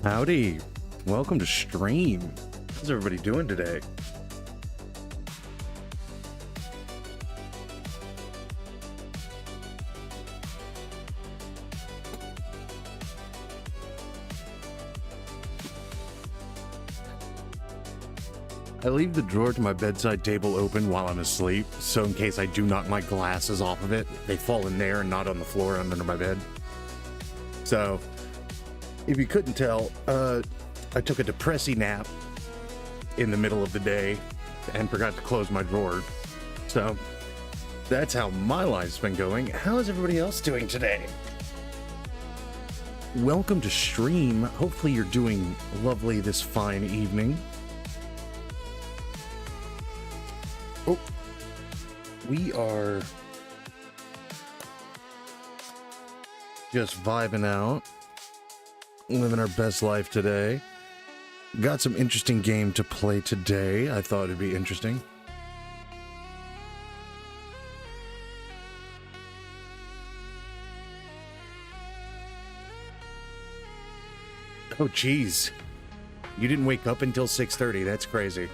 Howdy, welcome to stream. How's everybody doing today? I leave the drawer to my bedside table open while I'm asleep, so in case I do knock my glasses off of it, they fall in there and not on the floor under my bed. So, if you couldn't tell, I took a depressing nap in the middle of the day and forgot to close my drawer. So, that's how my life's been going. How is everybody else doing today? Welcome to stream. Hopefully you're doing lovely this fine evening. Oh, we are just vibing out, living our best life today. Got some interesting game to play today. I thought it'd be interesting. Oh, geez. You didn't wake up until 6:30. That's crazy.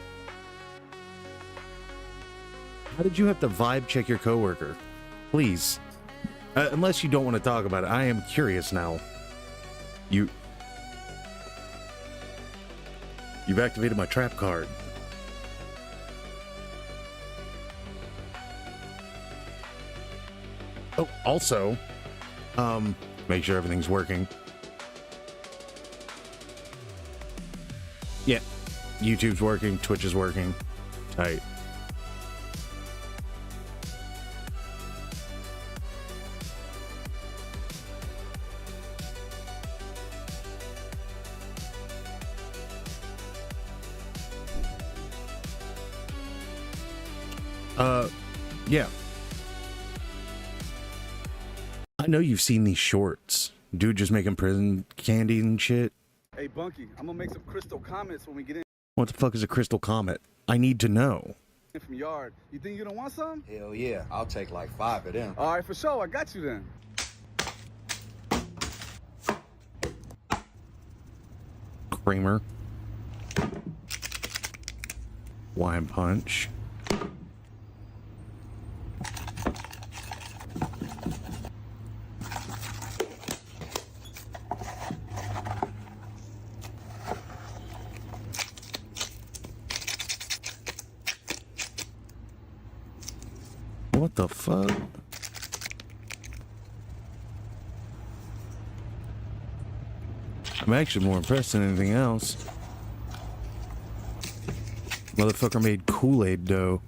How did you have to vibe check your coworker? Please. Unless you don't want to talk about it. I am curious now. You've activated my trap card. Oh, also, make sure everything's working. Yeah, YouTube's working, Twitch is working. Tight. Yeah. I know you've seen these shorts. Dude just making prison candy and shit. Hey, Bunky, I'm gonna make some crystal comments when we get in What the fuck is a crystal comet? I need to know. from yard. You think you don't want some? Hell yeah, I'll take like 5 of them. All right, for sure. I got you then. Kramer. Wine punch. What the fuck? I'm actually more impressed than anything else. Motherfucker made Kool-Aid dough.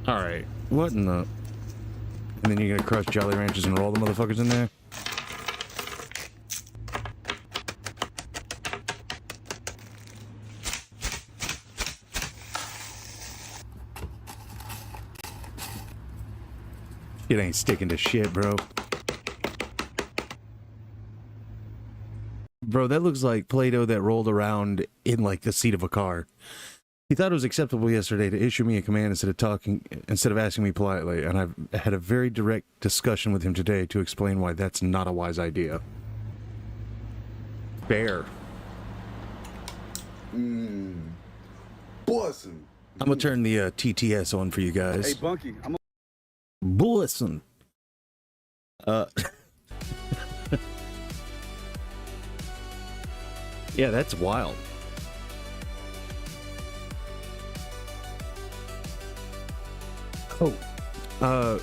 Alright, what in the... And then you're gonna crush Jolly Ranchers and roll the motherfuckers in there? It ain't sticking to shit, bro. Bro, that looks like Play-Doh that rolled around in, like, the seat of a car. He thought it was acceptable yesterday to issue me a command instead of asking me politely, and I've had a very direct discussion with him today to explain why that's not a wise idea. Bear. Bussin'. I'm gonna turn the TTS on for you guys. Hey, Bunky, I'm Listen. Yeah, that's wild. Oh.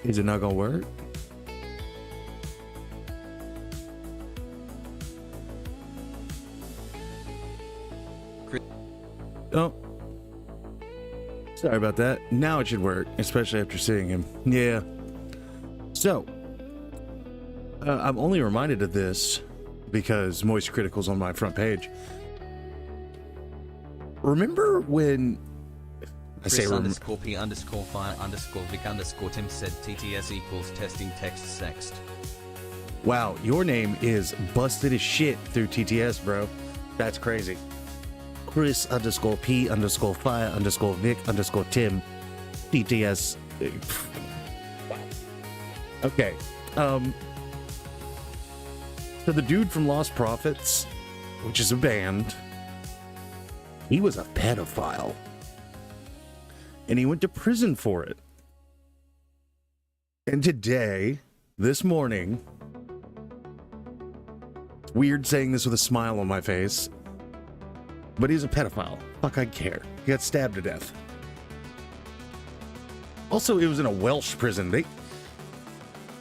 Is it not gonna work? Oh. Sorry about that. Now it should work, especially after seeing him. Yeah. So, I'm only reminded of this because Moist Critical's on my front page. Remember when I say Chris _P _fire _Vic _Tim said TTS equals testing text sext. wow, your name is busted as shit through TTS, bro. That's crazy. Chris _P _fire _Vic _Tim TTS. Okay. So the dude from Lost Prophets, which is a band, he was a pedophile. And he went to prison for it. And today, this morning, weird saying this with a smile on my face, but he's a pedophile. Fuck, I care. He got stabbed to death. Also, it was in a Welsh prison. They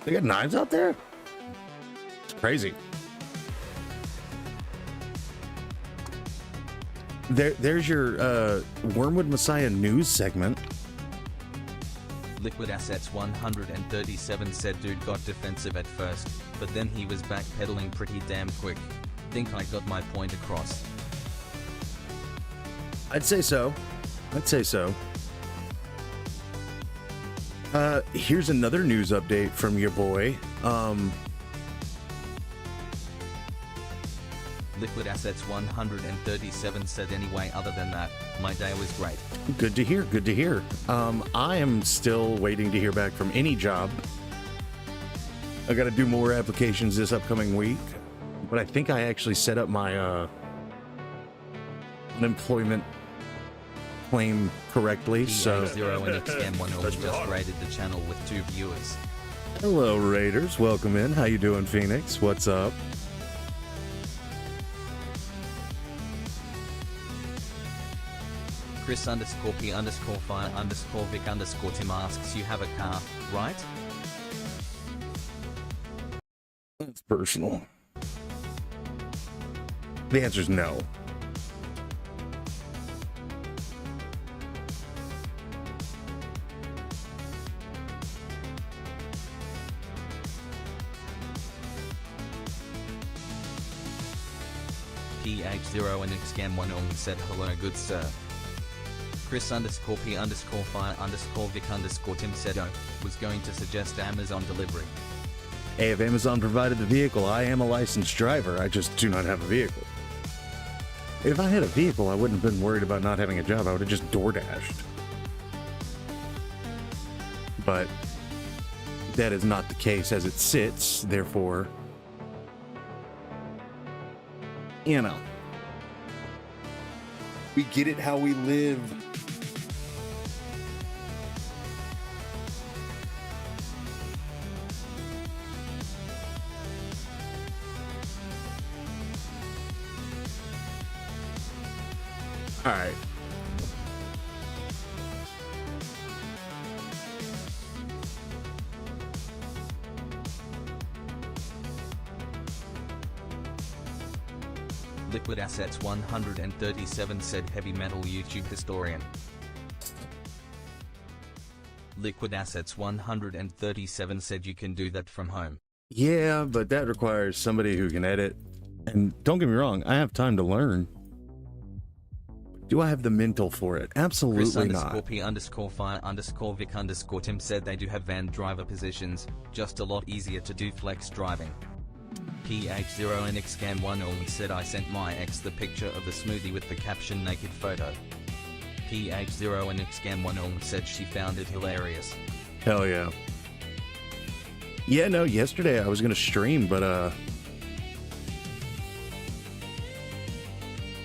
got knives out there? It's crazy. There's your Wormwood Messiah news segment. Liquid Assets 137 said dude got defensive at first, but then he was backpedaling pretty damn quick. Think I got my point across. I'd say so. Here's another news update from your boy. Liquid Assets 137 said anyway, other than that, my day was great. Good to hear. I am still waiting to hear back from any job. I got to do more applications this upcoming week, but I think I actually set up my unemployment claim correctly. So Zero and XM1 just rated the channel with 2 viewers. hello Raiders, welcome in. How you doing, Phoenix? What's up? Chris _P _fire _Vic _Tim asks, you have a car, right? That's personal. The answer is no. PH0 and XCAM1 said hello good sir. Chris _P _fire _Vic _Tim said was going to suggest Amazon delivery. Hey, if Amazon provided the vehicle, I am a licensed driver. I just do not have a vehicle. If I had a vehicle, I wouldn't have been worried about not having a job. I would have just door dashed. But that is not the case as it sits, therefore, you know, we get it how we live. All right. Liquid Assets 137 said heavy metal YouTube historian. Liquid Assets 137 said you can do that from home. Yeah, but that requires somebody who can edit. And don't get me wrong, I have time to learn. Do I have the mental for it? Absolutely not. Chris _P _fire _Vic _Tim said they do have van driver positions, just a lot easier to do flex driving. PH0 and XCAM1 said I sent my ex the picture of the smoothie with the caption naked photo. PH0 and XCAM1 said she found it hilarious. Hell yeah. Yeah, no, yesterday I was gonna stream, but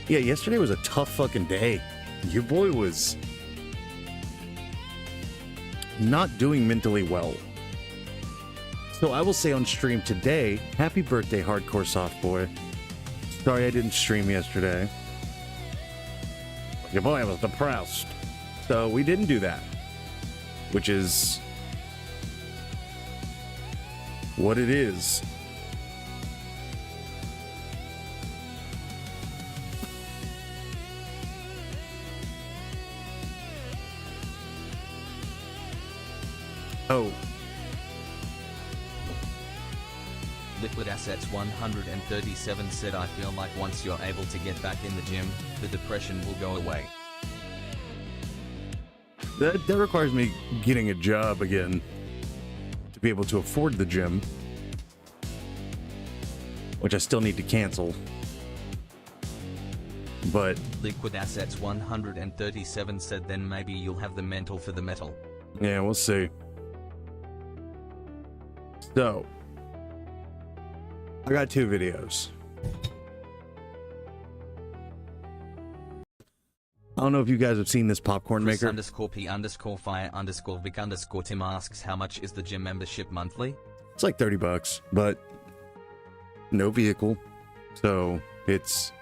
yeah, yesterday was a tough fucking day. Your boy was not doing mentally well. So I will say on stream today, happy birthday, Hardcore Soft Boy. Sorry I didn't stream yesterday. Your boy was depressed. So we didn't do that, which is what it is. Oh. Liquid Assets 137 said, I feel like once you're able to get back in the gym, the depression will go away. That requires me getting a job again to be able to afford the gym, which I still need to cancel. But Liquid Assets 137 said, then maybe you'll have the mental for the metal. yeah, we'll see. So, I got 2 videos. I don't know if you guys have seen this popcorn Chris maker. _P_Fire_Vic_Tim asks, how much is the gym membership monthly? It's like $30, but no vehicle. So, it's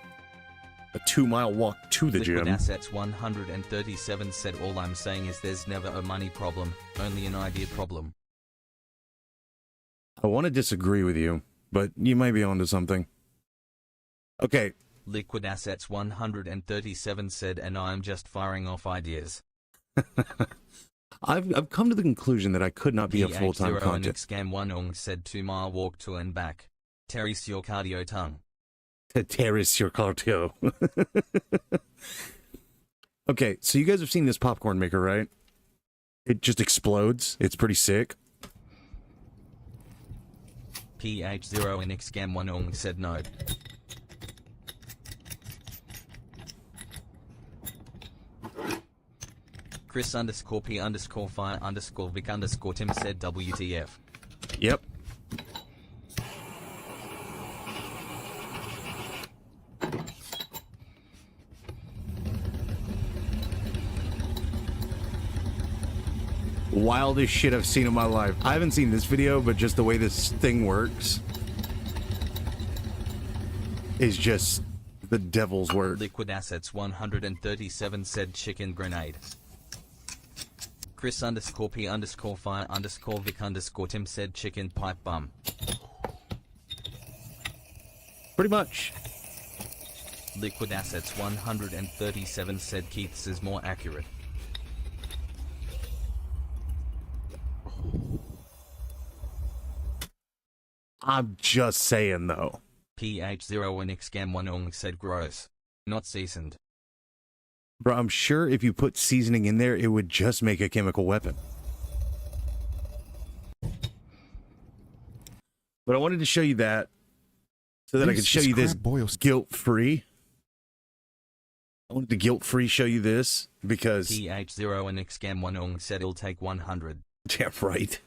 a 2-mile walk to the Liquid gym. Assets 137 said, all I'm saying is there's never a money problem, only an idea problem. I want to disagree with you, but you might be onto something. Okay, Liquid Assets 137 said, and I'm just firing off ideas. I've come to the conclusion that I could not be a full-time content. Scam 1 said 2-mile walk to and back. Terrace your cardio tongue. Terrace your cardio. Okay, so you guys have seen this popcorn maker, right? It just explodes. It's pretty sick. PH0NX Scam 1 said no. Chris_P_Fire_Vic_Tim said WTF. Yep. Wildest shit I've seen in my life. I haven't seen this video, but just the way this thing works is just the devil's work. Liquid Assets 137 said chicken grenade. Chris_P_Fire_Vic_Tim said chicken pipe bum. Pretty much. Liquid Assets 137 said Keith's is more accurate. I'm just saying, though. PH0NX Scam 1 said gross. Not seasoned. Bro, I'm sure if you put seasoning in there, it would just make a chemical weapon. But I wanted to show you that so that I could show you this guilt-free. I wanted to guilt-free show you this because... PH0NX Scam 1 said it'll take 100. Yeah, right.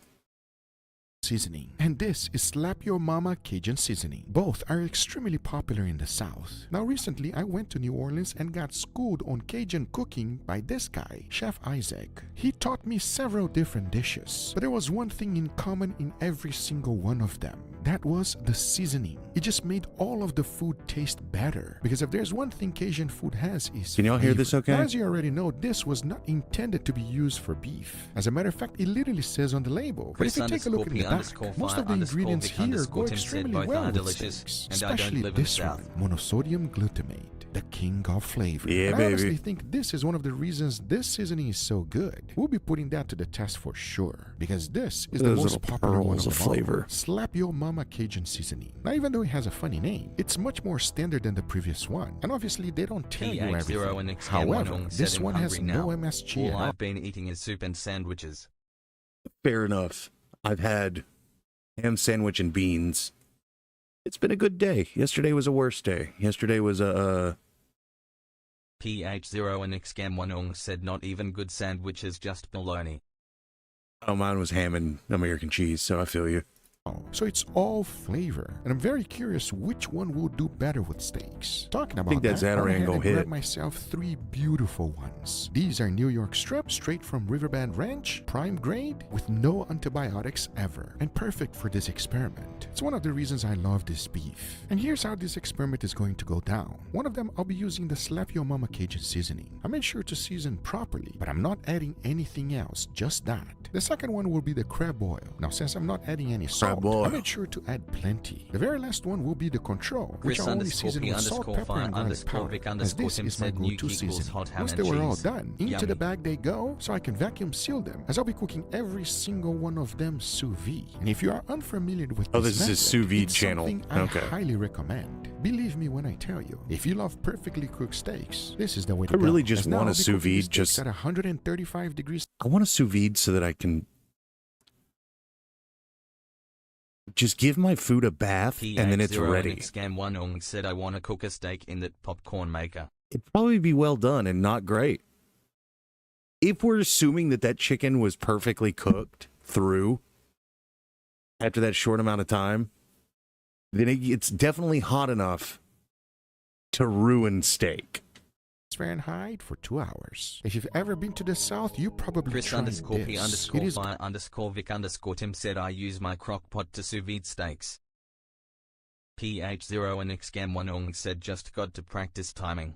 Seasoning. And this is Slap Your Mama Cajun seasoning. Both are extremely popular in the South. Now recently I went to New Orleans and got schooled on Cajun cooking by this guy, Chef Isaac. He taught me several different dishes, but there was one thing in common in every single one of them. That was the seasoning. It just made all of the food taste better. Because if there's one thing Cajun food has is Can y'all hear this okay? Now, as you already know, this was not intended to be used for beef. As a matter of fact, it literally says on the label. But if you take a look at the back, most of the ingredients here go extremely well with steaks. Especially this one, monosodium glutamate, the king of flavor. Yeah, I baby. honestly think this is one of the reasons this seasoning is so good. We'll be putting that to the test for sure. Because this is the Those most little popular one pearls of of them all. flavor. Slap Your Mama Cajun seasoning. Now, even though it has a funny name, it's much more standard than the previous one. And obviously, they don't tell you everything. However, this one has no MSG at All all. I've been eating is soup and sandwiches. Fair enough. I've had ham sandwich and beans. It's been a good day. Yesterday was a worse day. Yesterday was a... PH0NX Scam 1 said not even good sandwiches, just bologna. Oh, mine was ham and American cheese, so I feel you. So it's all flavor, and I'm very curious which one will do better with steaks. Talking about think that that, I went Zatarain ahead gonna and hit. grabbed myself 3 beautiful ones. These are New York strip, straight from Riverbend Ranch, prime grade, with no antibiotics ever, and perfect for this experiment. It's one of the reasons I love this beef. And here's how this experiment is going to go down. One of them, I'll be using the Slap Your Mama Cajun seasoning. I made sure to season properly, but I'm not adding anything else, just that. The second one will be the crab oil. Now, since I'm not adding any salt, salt. boy. I made sure to add plenty. The very last one will be the control, which I only season with salt, pepper, and garlic powder, as this is my go-to seasoning. Once they were all done, into the bag they go, so I can vacuum seal them, as I'll be cooking every single one of them sous vide. And if you are unfamiliar with this is his sous vide channel. I highly recommend. Believe me when I tell you, if you love perfectly cooked steaks, this is the way to go. I really just As now want I'll a be sous cooking the vide, steaks just at 135 degrees. I want a sous vide so that I can just give my food a bath and then it's ready. Scam one Ong said I want to cook a steak in that popcorn maker. It'd probably be well done and not great. If we're assuming that that chicken was perfectly cooked through after that short amount of time, then it's definitely hot enough to ruin steak. Fahrenheit for 2 hours. If you've ever been to the south, you probably Chris tried underscore P this. underscore It is fire underscore Vic underscore Tim said I use my crock pot to sous vide steaks. PH0 and Xcam1 Ong said just got to practice timing.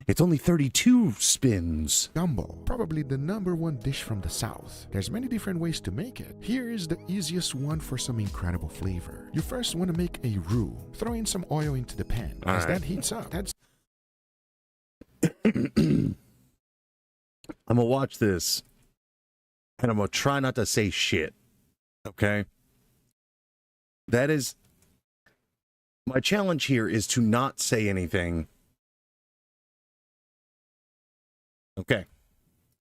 It's only 32 spins. gumbo, probably the #1 dish from the south. There's many different ways to make it. Here is the easiest one for some incredible flavor. You first want to make a roux. Throw in some oil into the pan. As that heats up, add I'm gonna watch this and I'm gonna try not to say shit. Okay? That is my challenge here, is to not say anything. Okay.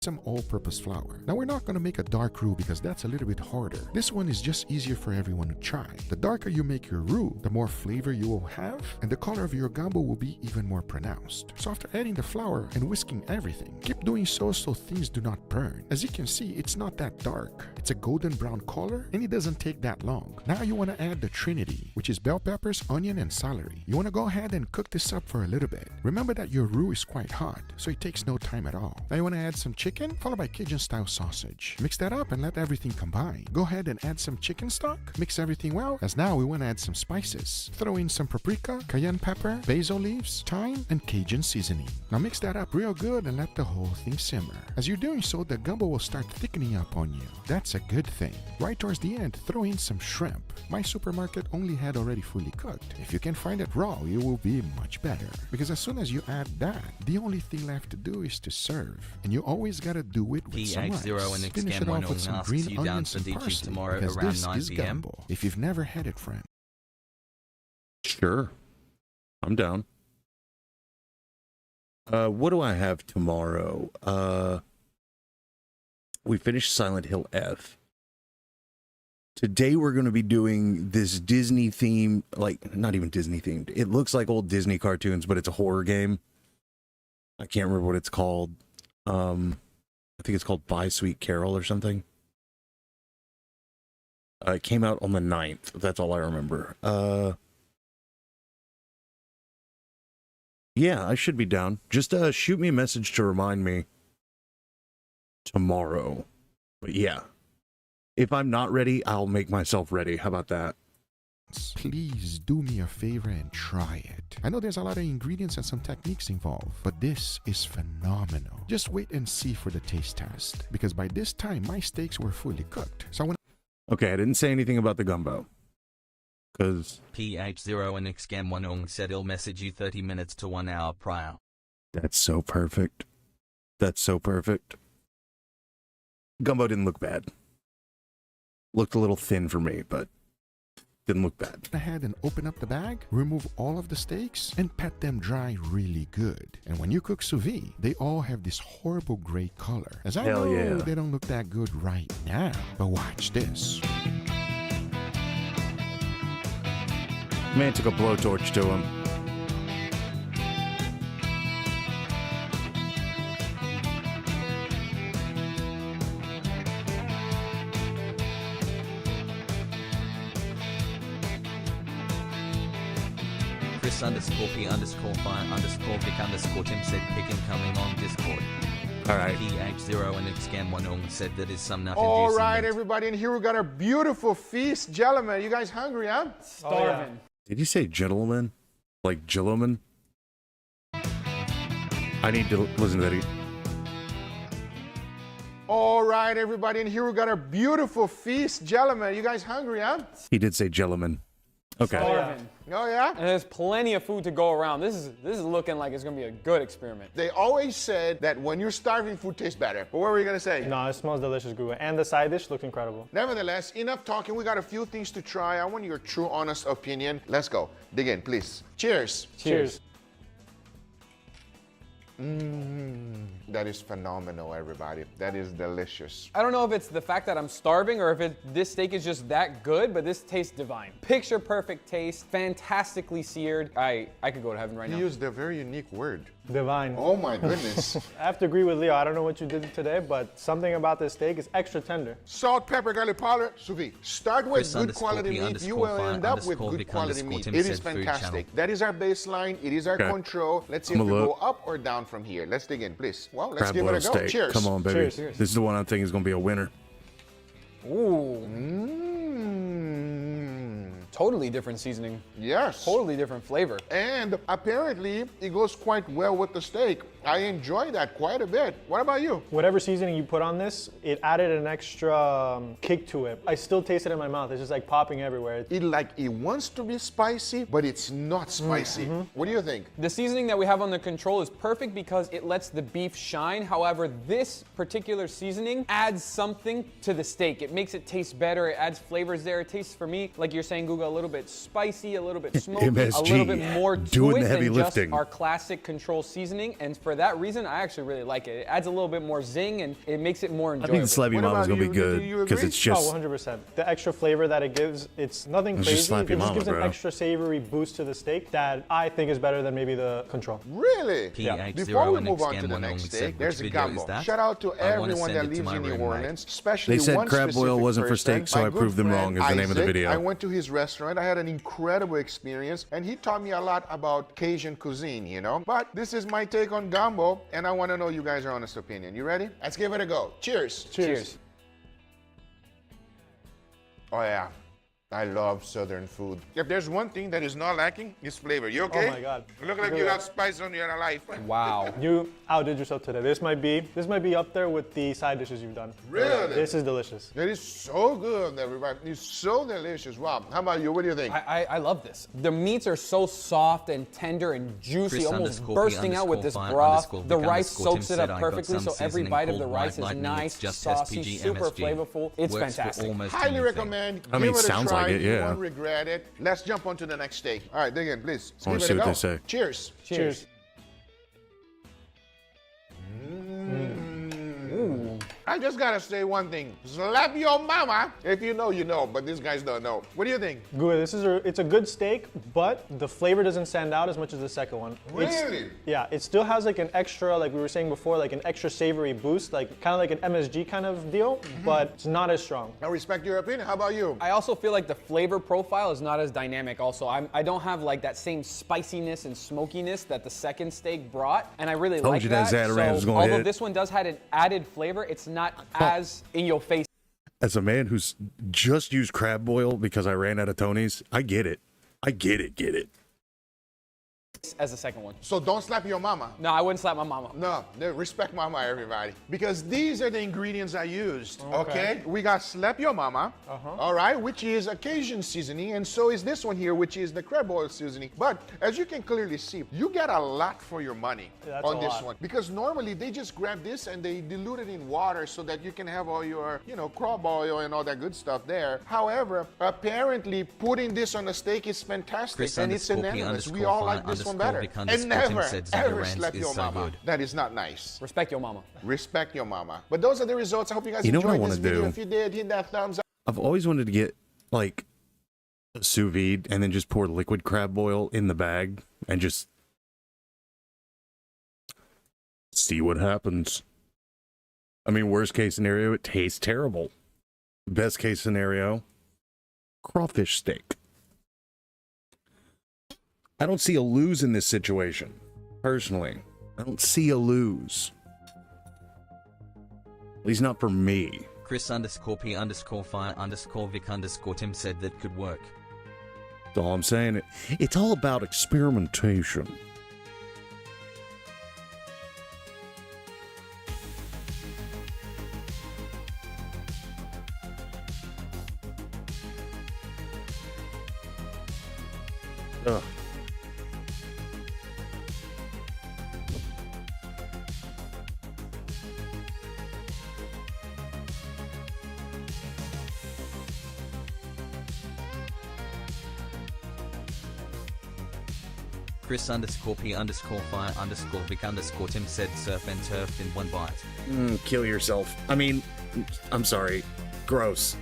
some all-purpose flour. Now we're not going to make a dark roux because that's a little bit harder. This one is just easier for everyone to try. The darker you make your roux, the more flavor you will have, and the color of your gumbo will be even more pronounced. So after adding the flour and whisking everything, keep doing so things do not burn. As you can see, it's not that dark. It's a golden brown color and it doesn't take that long. Now you want to add the trinity, which is bell peppers, onion, and celery. You want to go ahead and cook this up for a little bit. Remember that your roux is quite hot, so it takes no time at all. Now you want to add some chicken, followed by Cajun style sausage. Mix that up and let everything combine. Go ahead and add some chicken stock. Mix everything well, as now we want to add some spices. Throw in some paprika, cayenne pepper, basil leaves, thyme, and Cajun seasoning. Now mix that up real good and let the whole thing simmer. As you're doing so, the gumbo will start thickening up on you. That's a good thing. Right towards the end, throw in some shrimp. My supermarket only had already fully cooked. If you can find it raw, it will be much better. Because as soon as you add that, the only thing left to do is to serve. And you always gotta do it with some rice. and Finish it off with some green onions and parsley, tomorrow because around this 9 is p.m. gumbo. If you've never had it, friend. Sure. I'm down. What do I have tomorrow? We finished Silent Hill F. Today we're going to be doing this Disney themed, like, not even Disney themed. It looks like old Disney cartoons, but it's a horror game. I can't remember what it's called. I think it's called Bye Sweet Carol or something. It came out on the 9th. That's all I remember. Yeah, I should be down. Just shoot me a message to remind me tomorrow. But yeah, if I'm not ready, I'll make myself ready. How about that? Please do me a favor and try it. I know there's a lot of ingredients and some techniques involved, but this is phenomenal. Just wait and see for the taste test, because by this time my steaks were fully cooked. So when Okay, I didn't say anything about the gumbo. Because PH0 and Xcam1 said he'll message you 30 minutes to 1 hour prior. that's so perfect. That's so perfect. Gumbo didn't look bad. Looked a little thin for me, but didn't look bad. ahead and open up the bag, remove all of the steaks, and pat them dry really good. And when you cook sous vide, they all have this horrible gray color. As I Hell know yeah. they don't look that good right now, but watch this. Man took a blowtorch to him. Chris underscore P underscore fire underscore Vic underscore Tim said pick incoming on Discord. All right. PH0 and Xcam1 said that is some nothing. All right, everybody in here, we got our beautiful feast. Gentlemen, you guys hungry, huh? Starving. Did you say gentleman? Like gentleman? I need to listen to that. All right, everybody, and here we got our beautiful feast. Gentlemen, you guys hungry, huh? He did say gentleman. Okay. Starving. Oh, yeah? And there's plenty of food to go around. This is looking like it's gonna be a good experiment. They always said that when you're starving, food tastes better. But what were you going to say? No, it smells delicious, Google. And the side dish looked incredible. Nevertheless, enough talking. We got a few things to try. I want your true, honest opinion. Let's go. Dig in, please. Cheers. Cheers. That is phenomenal, everybody. That is delicious. I don't know if it's the fact that I'm starving or if this steak is just that good, but this tastes divine. Picture perfect taste, fantastically seared. I could go to heaven right You now. used a very unique word. Divine. Oh my goodness. I have to agree with Leo. I don't know what you did today, but something about this steak is extra tender. Salt, pepper, garlic powder, sous vide. Start with Chris good quality P meat. You will end up with _fi good Vic quality _ meat. Tim It is said food fantastic. channel. That is our baseline. It is our Okay. control. Let's see I'm if we a go look. up or down from here. Let's dig in, please. Well, let's Crab give it boil a go. steak. Cheers. Come on, baby. Cheers. This is the one I'm thinking is going to be a winner. Ooh, Mmm. totally different seasoning. Yes. Totally different flavor. And apparently, it goes quite well with the steak. I enjoy that quite a bit. What about you? Whatever seasoning you put on this, it added an extra kick to it. I still taste it in my mouth. It's just like popping everywhere. It wants to be spicy, but it's not spicy. What do you think? The seasoning that we have on the control is perfect because it lets the beef shine. However, this particular seasoning adds something to the steak. It makes it taste better. It adds flavors there. It tastes, for me, like you're saying, Google, a little bit spicy, a little bit smoky, a MSG, little bit more to doing it the heavy than lifting. just our classic control seasoning. And for that reason, I actually really like it. It adds a little bit more zing and it makes it more I enjoyable. think the Slappy What Mama's about going to be you? Do good you because agree? it's just. Oh, 100%. The extra flavor that it gives, it's nothing It's crazy. just Slappy It just Mama, gives an bro. extra savory boost to the steak that I think is better than maybe the control. Really? PH0 Before we and move on to Xcam the 1 next only steak, said, there's a "Which video gumbo. is that? Shout out to I wanna everyone send that it to lives my in New room, mate." Orleans, especially They said one crab boil specific wasn't for person, steak, so my I good proved them friend wrong is the name of the Isaac. video. I went to his restaurant. I had an incredible experience, and he taught me a lot about Cajun cuisine, you know? But this is my take on gumbo, and I want to know you guys' honest opinion. You ready? Let's give it a go. Cheers. Cheers. Oh, yeah. I love Southern food. If there's one thing that is not lacking, it's flavor. You okay? Oh my God. Look like you got spice on your life. Wow. You outdid yourself today. This might be up there with the side dishes you've done. Really? This is delicious. It is so good, everybody. It's so delicious. Wow. How about you? What do you think? I love this. The meats are so soft and tender and juicy, Chris almost _ bursting out with this P_ broth. Vic The rice _ Tim soaks it said, up "I got perfectly, some so every seasoning bite of the called rice White is Lightning. nice, It's just saucy, SPG, super MSG. flavorful. It's Works for fantastic. almost Highly anything. recommend. I mean, Give it a sounds try. like it, You yeah. won't regret it. Let's jump on to the next steak. All right, dig in, please. I wanna Give it see a what go. they say. Cheers. Cheers. I just gotta say one thing. Slap your mama. If you know, you know, but these guys don't know. What do you think? Good. It's a good steak, but the flavor doesn't stand out as much as the second one. Really? Yeah, it still has like an extra, like we were saying before, like an extra savory boost, like kind of like an MSG kind of deal, but it's not as strong. I respect your opinion. How about you? I also feel like the flavor profile is not as dynamic also. I don't have like that same spiciness and smokiness that the second steak brought, and I really Told like you that. that Zatarans was gonna although hit. this one does have an added flavor, it's not as in your face As a man who's just used crab boil because I ran out of Tony's, I get it. Get it. as the second one. So don't slap your mama. No, I wouldn't slap my mama. No, respect mama, everybody. Because these are the ingredients I used, okay? We got slap your mama, all right, which is a Cajun seasoning, and so is this one here, which is the crab oil seasoning. But as you can clearly see, you get a lot for your money That's on a this lot. one. Because normally they just grab this and they dilute it in water so that you can have all your, crab oil and all that good stuff there. However, apparently putting this on a steak is fantastic, Chris and it's _ P unanimous. We _ all fi like this one _ better. Vic And _ Tim never, said ever Zatarans slap is your so mama. good. That is not nice. Respect your mama. Respect your mama. But those are the results. I hope you guys You know what I enjoyed this wanna video. do? If you did, hit that thumbs up. I've always wanted to get like a sous vide and then just pour liquid crab oil in the bag and just see what happens. I mean, worst case scenario, it tastes terrible. Best case scenario, crawfish steak. I don't see a lose in this situation. Personally, I don't see a lose. At least not for me. Chris _ P _ fi _ Vic _ Tim said that could work. That's all I'm saying. It's all about experimentation. Ugh. Chris underscore P underscore fire underscore Vic underscore Tim said surf and turf in one bite. Kill yourself. I mean, I'm sorry. Gross.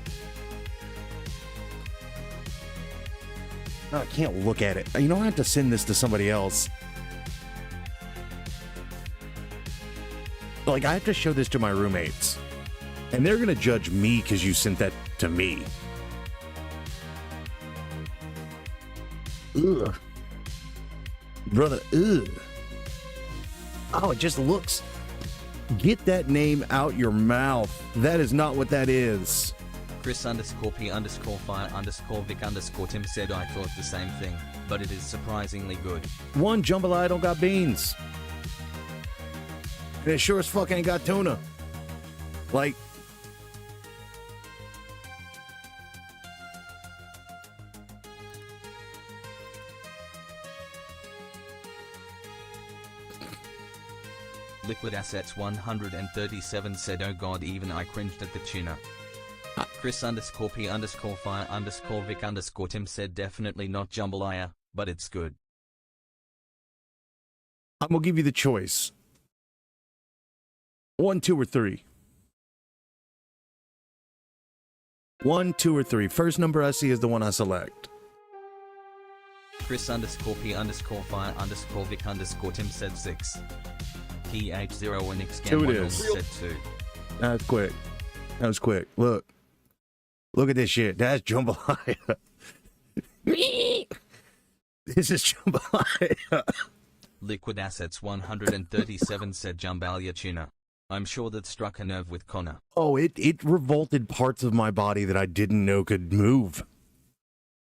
No, I can't look at it. You know, I have to send this to somebody else. Like, I have to show this to my roommates. And they're gonna judge me because you sent that to me. Ugh. Brother, ugh. Oh, it just looks... Get that name out your mouth. That is not what that is. Chris underscore P underscore fire underscore Vic underscore Tim said I thought the same thing, but it is surprisingly good. One, jambalaya don't got beans. And it sure as fuck ain't got tuna. Like... Liquid Assets 137 said oh god even I cringed at the tuna. Chris underscore P underscore fire underscore Vic underscore Tim said definitely not jambalaya, but it's good. I'm gonna give you the choice. 1, 2, or 3. 1, 2, or 3. First number I see is the one I select. Chris underscore P underscore fire underscore Vic underscore Tim said 6. PH0 and Two it Xcam1 is. said 2. That's quick. That was quick. Look. Look at this shit. That's jambalaya. This is jambalaya. Liquid Assets 137 said jambalaya tuna. I'm sure that struck a nerve with Connor. Oh, it revolted parts of my body that I didn't know could move.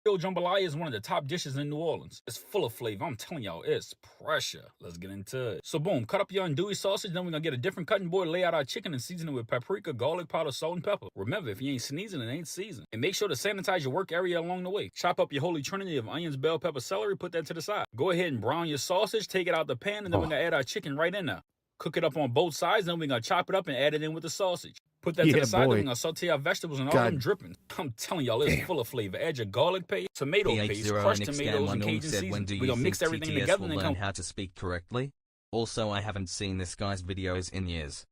Yo, jambalaya is one of the top dishes in New Orleans. It's full of flavor. I'm telling y'all, it's pressure. Let's get into it. So boom, cut up your andouille sausage. Then we're gonna get a different cutting board, lay out our chicken and season it with paprika, garlic powder, salt, and pepper. Remember, if you ain't sneezing, it ain't seasoned. And make sure to sanitize your work area along the way. Chop up your holy trinity of onions, bell pepper, celery, put that to the side. Go ahead and brown your sausage, take it out the pan, and then we're gonna add our chicken right in there. Cook it up on both sides, then we're gonna chop it up and add it in with the sausage. Put that to the side, then we're gonna saute our vegetables and all them dripping. I'm telling y'all, it's full of flavor. Add your garlic paste, tomato paste, crushed tomatoes, and Cajun seasoning. We're gonna mix everything together and then learn how to speak correctly. Also, I haven't seen this guy's videos in years.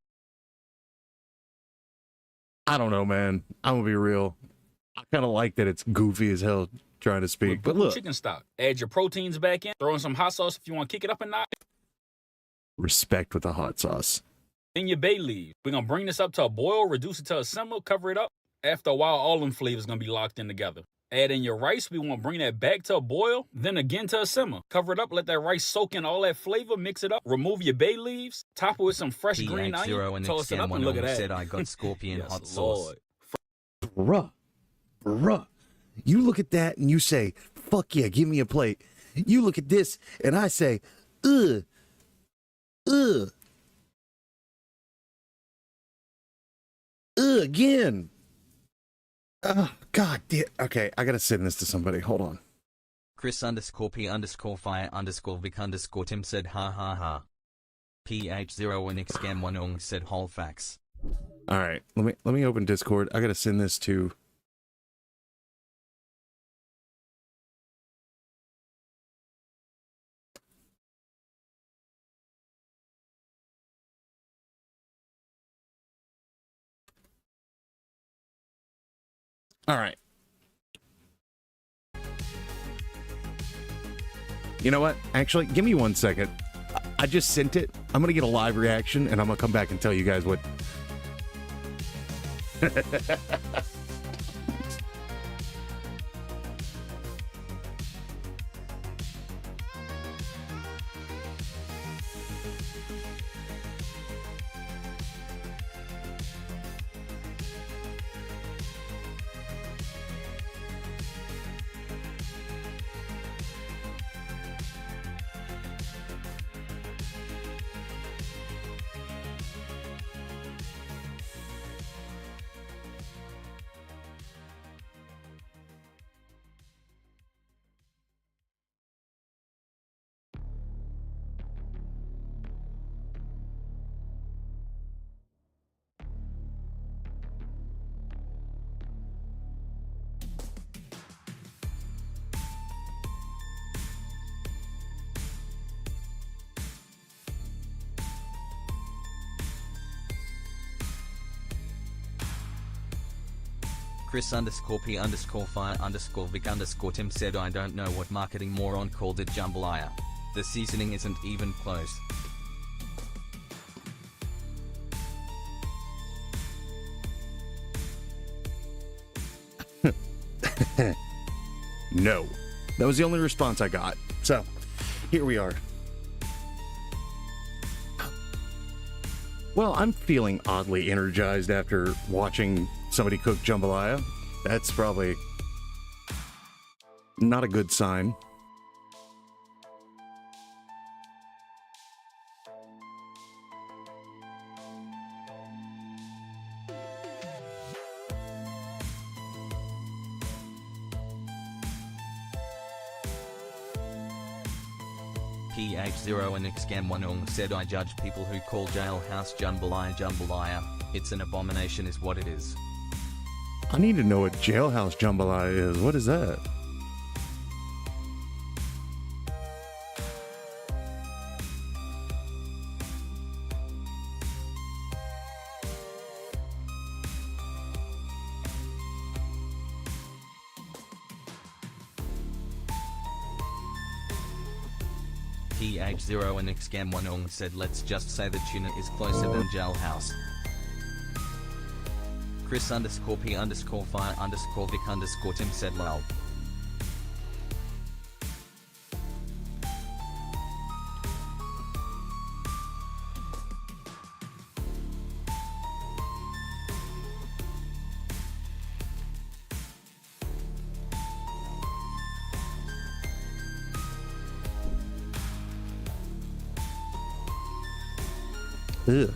I don't know, man. I'm gonna be real. I kind of like that it's goofy as hell trying to speak. But look, chicken stock. Add your proteins back in. Throw in some hot sauce if you want to kick it up a notch. Respect with the hot sauce. Then your bay leaves. We're going to bring this up to a boil, reduce it to a simmer, cover it up. After a while, all them flavors going to be locked in together. Add in your rice. We want to bring that back to a boil, then again to a simmer. Cover it up, let that rice soak in all that flavor, mix it up. Remove your bay leaves, top it with some fresh green onion, toss it up, and look at that. Said I got scorpion Yes, hot Lord. sauce. Bruh. You look at that and you say, fuck yeah, give me a plate. You look at this and I say, ugh. Again. Oh, God damn. Okay, I gotta send this to somebody. Hold on. Chris underscore P underscore fire underscore Vic underscore Tim said ha ha ha. PH0 and Xcam1 said whole facts. All right, let me open Discord. I gotta send this to. All right. You know what? Actually, give me 1 second. I just sent it. I'm going to get a live reaction, and I'm going to come back and tell you guys what... Chris underscore P underscore fire underscore Vic underscore Tim said I don't know what marketing moron called it jambalaya. The seasoning isn't even close. No. That was the only response I got. So, here we are. Well, I'm feeling oddly energized after watching somebody cook jambalaya. That's probably not a good sign. PH0 and Xcam1 said I judge people who call jailhouse jambalaya jambalaya. It's an abomination is what it is. I need to know what jailhouse jambalaya is. What is that? PH0 and Xcam1 said let's just say the tuna is closer than jailhouse. Chris underscore P underscore fire underscore Vic underscore Tim said lol. Ugh.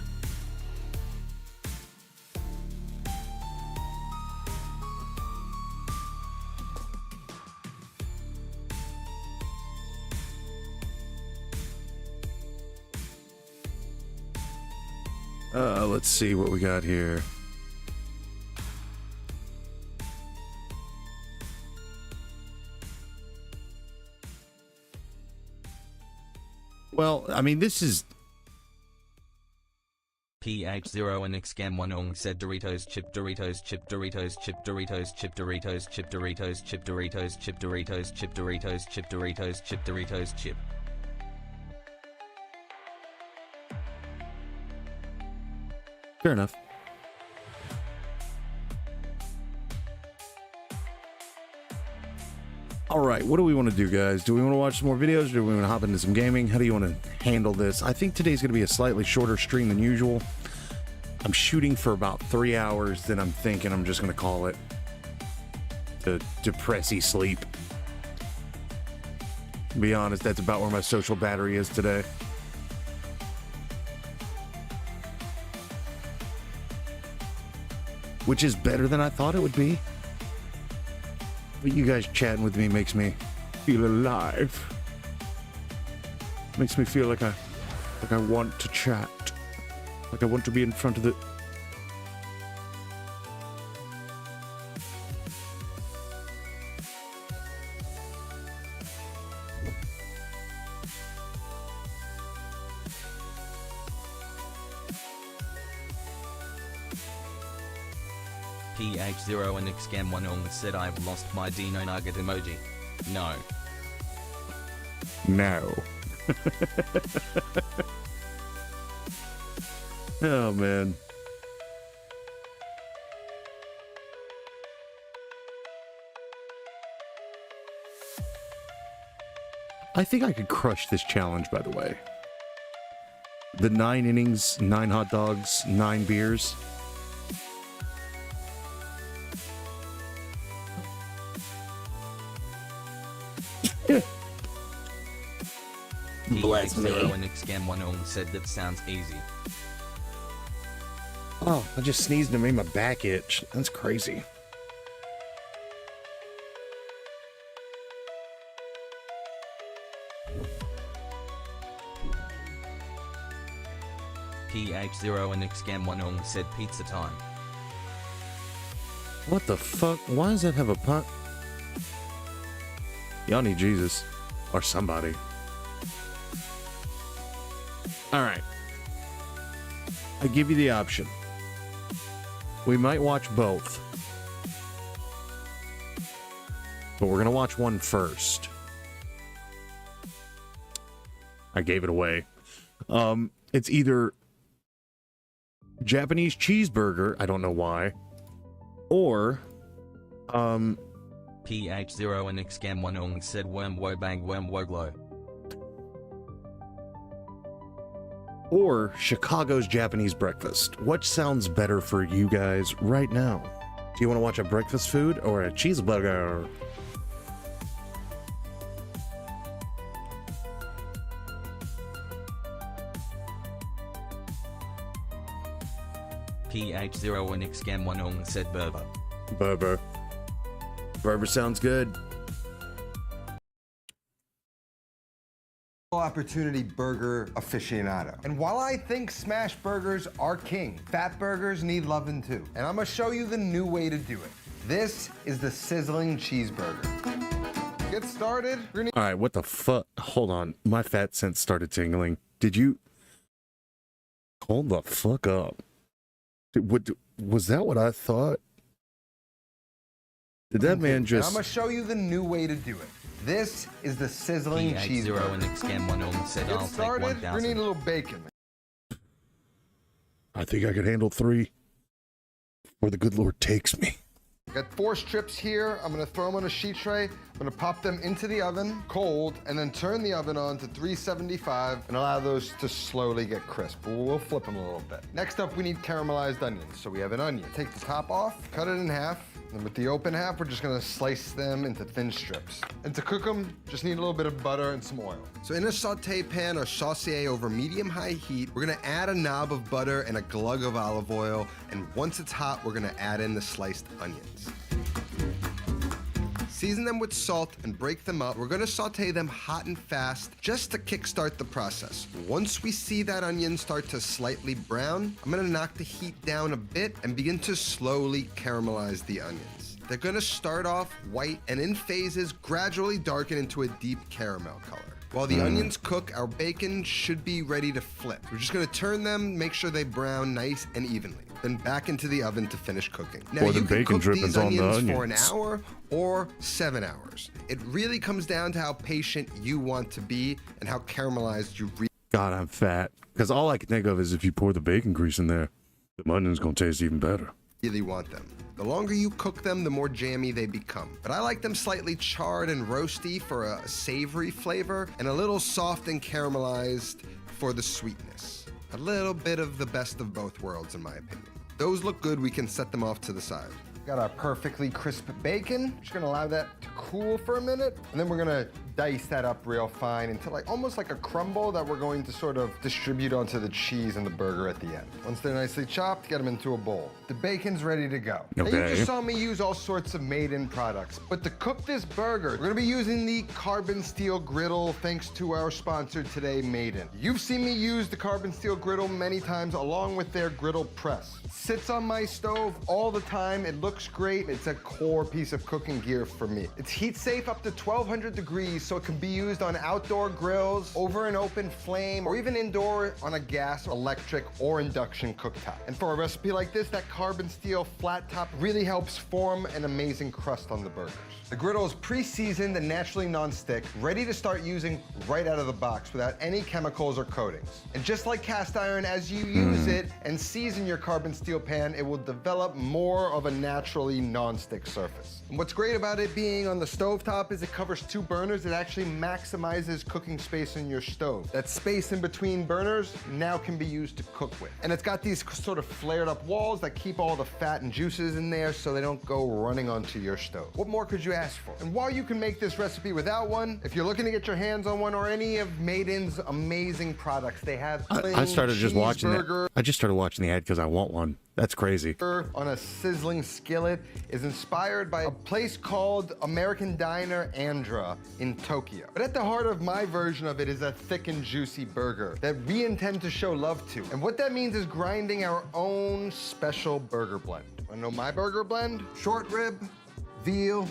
Let's see what we got here. Well, I mean, this is... PH0 and Xcam1 said Doritos chip Doritos chip Doritos chip Doritos chip Doritos chip Doritos chip Doritos chip Doritos chip Doritos chip Doritos chip Doritos chip. Fair enough. All right, what do we want to do, guys? Do we want to watch some more videos, or do we want to hop into some gaming? How do you want to handle this? I think today's going to be a slightly shorter stream than usual. I'm shooting for about 3 hours, then I'm thinking I'm just going to call it the depressy sleep. To be honest, that's about where my social battery is today. Which is better than I thought it would be. But you guys chatting with me makes me feel alive. Makes me feel like I want to chat. Like I want to be in front of the... PH0 and Xcam1 said I've lost my Dino Nugget emoji. No. No. Oh, man. I think I could crush this challenge, by the way. The 9 innings, 9 hot dogs, 9 beers. Bless me. And Xcam1 said that sounds easy. Oh, I just sneezed and it made my back itch. That's crazy. PH0 and Xcam1 said pizza time. What the fuck? Why does that have a pot? Y'all need Jesus. Or somebody. Alright. I give you the option. We might watch both. but we're gonna watch one first. I gave it away. It's either Japanese cheeseburger, I don't know why, or PH0 and Xcam1 said worm wo bang worm wo glow. or Chicago's Japanese breakfast. What sounds better for you guys right now? Do you want to watch a breakfast food or a cheeseburger? PH0 and Xcam1 said Berber. Berber. Berber sounds good. Opportunity burger aficionado. And while I think smash burgers are king, fat burgers need loving too. And I'm gonna show you the new way to do it. This is the sizzling cheeseburger. Get started. All right, what the fuck? Hold on. My fat sense started tingling. Did you? Hold the fuck up. Was that what I thought? Did that man just... And I'm gonna show you the new way to do it. This is the sizzling cheeseburger. And Xcam1 said Get I'll started. take 1,000. We're gonna need a little bacon. I think I could handle 3 before the good Lord takes me. Got 4 strips here. I'm gonna throw them on a sheet tray. I'm gonna pop them into the oven, cold, and then turn the oven on to 375 and allow those to slowly get crisp. We'll flip them a little bit. Next up, we need caramelized onions. So we have an onion. Take the top off, cut it in half, and with the open half, we're just gonna slice them into thin strips. And to cook them, just need a little bit of butter and some oil. So in a saute pan or saucier over medium-high heat, we're gonna add a knob of butter and a glug of olive oil, and once it's hot, we're gonna add in the sliced onions. Season them with salt and break them up. We're gonna saute them hot and fast just to kickstart the process. Once we see that onion start to slightly brown, I'm gonna knock the heat down a bit and begin to slowly caramelize the onions. They're gonna start off white and in phases gradually darken into a deep caramel color. While the onions cook, our bacon should be ready to flip. We're just gonna turn them, make sure they brown nice and evenly. Then back into the oven to finish cooking. Now Or the you can bacon cook these drippings on the onions for an onions. hour or 7 hours. It really comes down to how patient you want to be and how caramelized you God, I'm fat. Because all I can think of is if you pour the bacon grease in there, the onion's gonna taste even better. really want them. The longer you cook them, the more jammy they become. But I like them slightly charred and roasty for a savory flavor, and a little soft and caramelized for the sweetness. A little bit of the best of both worlds, in my opinion. Those look good, we can set them off to the side. Got our perfectly crisp bacon. Just gonna allow that to cool for a minute, and then we're gonna dice that up real fine into almost like a crumble that we're going to sort of distribute onto the cheese and the burger at the end. Once they're nicely chopped, get them into a bowl. The bacon's ready to go. Now, you just saw me use all sorts of made-in products, but to cook this burger, we're gonna be using the carbon steel griddle thanks to our sponsor today, Made-In. You've seen me use the carbon steel griddle many times along with their griddle press. It sits on my stove all the time. It looks great. It's a core piece of cooking gear for me. It's heat safe up to 1200 degrees, so it can be used on outdoor grills, over an open flame, or even indoor on a gas, electric, or induction cooktop. And for a recipe like this, that carbon steel flat top really helps form an amazing crust on the burgers. The griddle is pre-seasoned and naturally non-stick, ready to start using right out of the box without any chemicals or coatings. And just like cast iron, as you use it and season your carbon steel pan, it will develop more of a naturally non-stick surface. And what's great about it being on the stovetop is it covers 2 burners. It actually maximizes cooking space in your stove. That space in between burners now can be used to cook with. And it's got these sort of flared up walls that keep all the fat and juices in there so they don't go running onto your stove. What more could you ask for? And while you can make this recipe without one, if you're looking to get your hands on one or any of Made-In's amazing products, they have I started just watching cheeseburger it. I just started watching the ad because I want one. That's crazy. on a sizzling skillet is inspired by a place called American Diner Andra in Tokyo. But at the heart of my version of it is a thick and juicy burger that we intend to show love to. And what that means is grinding our own special burger blend. Wanna know my burger blend? Short rib, veal,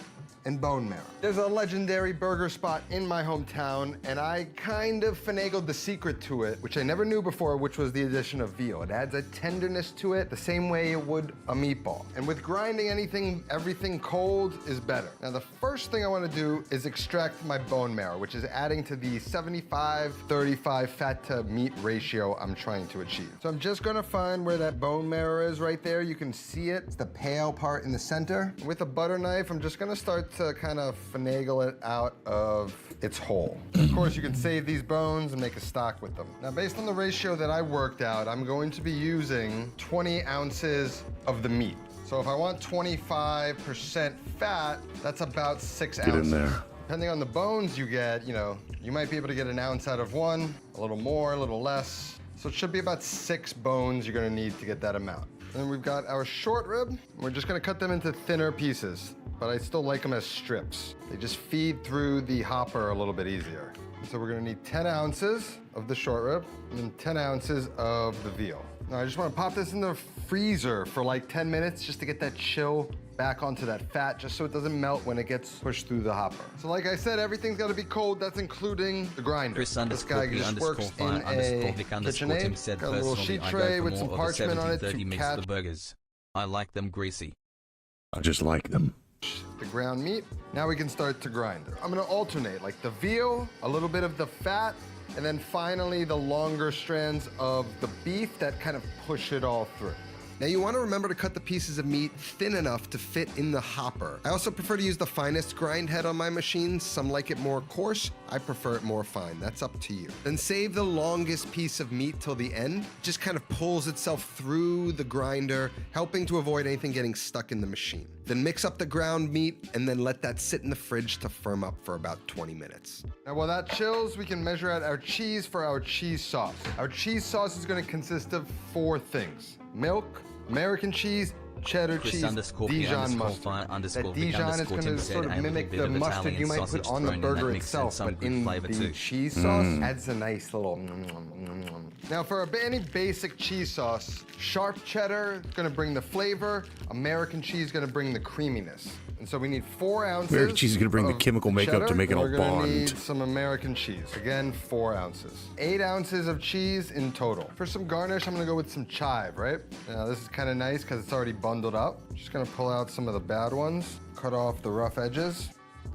and bone marrow. There's a legendary burger spot in my hometown, and I kind of finagled the secret to it, which I never knew before, which was the addition of veal. It adds a tenderness to it the same way it would a meatball. And with grinding everything cold is better. Now, the first thing I want to do is extract my bone marrow, which is adding to the 75-35 fat to meat ratio I'm trying to achieve. So I'm just gonna find where that bone marrow is right there. You can see it. It's the pale part in the center. With a butter knife, I'm just gonna start to kind of finagle it out of its hole. Of course, you can save these bones and make a stock with them. Now, based on the ratio that I worked out, I'm going to be using 20 ounces of the meat. So if I want 25% fat, that's about 6 ounces. Get in there. Depending on the bones you get, you might be able to get an ounce out of one, a little more, a little less. So it should be about 6 bones you're gonna need to get that amount. And then we've got our short rib. We're just gonna cut them into thinner pieces, but I still like them as strips. They just feed through the hopper a little bit easier. So we're gonna need 10 ounces of the short rib and then 10 ounces of the veal. Now I just wanna pop this in the freezer for like 10 minutes just to get that chill back onto that fat, just so it doesn't melt when it gets pushed through the hopper. So like I said, everything's gotta be cold. That's including the grinder. Chris This guy just works in a KitchenAid. said Got a little personally sheet I tray go for with more some of the parchment on it 70-30 to mix catch the burgers. I like them greasy. I just like them. the ground meat. Now we can start to grind. I'm gonna alternate, like the veal, a little bit of the fat, and then finally the longer strands of the beef that kind of push it all through. Now you want to remember to cut the pieces of meat thin enough to fit in the hopper. I also prefer to use the finest grind head on my machines. Some like it more coarse, I prefer it more fine. That's up to you. Then save the longest piece of meat till the end. It just kind of pulls itself through the grinder, helping to avoid anything getting stuck in the machine. Then mix up the ground meat and then let that sit in the fridge to firm up for about 20 minutes. Now while that chills, we can measure out our cheese for our cheese sauce. Our cheese sauce is going to consist of 4 things: milk, American cheese, cheddar cheese, Dijon mustard. That Dijon is going to sort of mimic the mustard you might put on the burger itself, but in the cheese sauce adds a nice little. Now for any basic cheese sauce, sharp cheddar is going to bring the flavor, American cheese is going to bring the creaminess. And so we need 4 ounces. American cheese is going to bring the chemical makeup to make it all bond. We're going to need bond. some American cheese. Again, 4 ounces. 8 ounces of cheese in total. For some garnish, I'm going to go with some chive, right? Now this is kind of nice because it's already bundled up. Just going to pull out some of the bad ones, cut off the rough edges.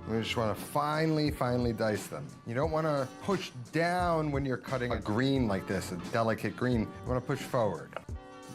We just want to finely dice them. You don't want to push down when you're cutting a green like this, a delicate green. You want to push forward.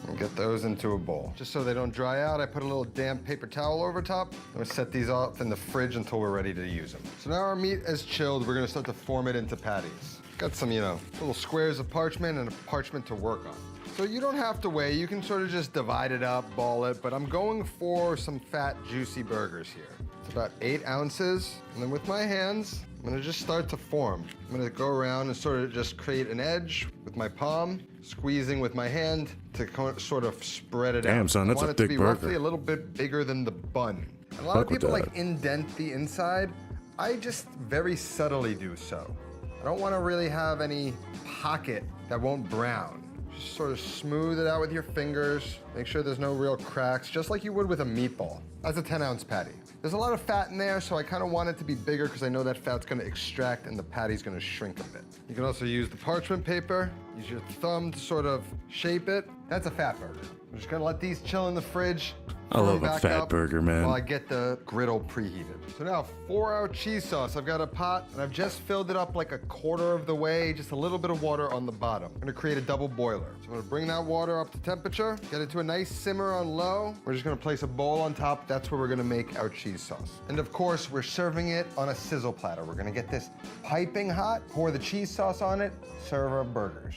And get those into a bowl. Just so they don't dry out, I put a little damp paper towel over top. I'm gonna set these off in the fridge until we're ready to use them. So now our meat is chilled, we're gonna start to form it into patties. Got some, little squares of parchment and a parchment to work on. So you don't have to weigh, you can sort of just divide it up, ball it, but I'm going for some fat, juicy burgers here. It's about 8 ounces, and then with my hands, I'm gonna just start to form. I'm gonna go around and sort of just create an edge with my palm, squeezing with my hand to sort of spread it out. Damn, son, that's a thick burger. I want it to be roughly a little bit bigger than the bun. And a lot of people like indent the inside. I just very subtly do so. I don't want to really have any pocket that won't brown. Just sort of smooth it out with your fingers. Make sure there's no real cracks, just like you would with a meatball. That's a 10-ounce patty. There's a lot of fat in there, so I kind of want it to be bigger because I know that fat's going to extract and the patty's going to shrink a bit. You can also use the parchment paper, use your thumb to sort of shape it. That's a fat burger. I'm just going to let these chill in the fridge. I love a fat burger, man. While I get the griddle preheated. So now, for our cheese sauce, I've got a pot, and I've just filled it up like a quarter of the way, just a little bit of water on the bottom. I'm gonna create a double boiler. So I'm gonna bring that water up to temperature, get it to a nice simmer on low. We're just gonna place a bowl on top. That's where we're gonna make our cheese sauce. And of course, we're serving it on a sizzle platter. We're gonna get this piping hot, pour the cheese sauce on it, serve our burgers.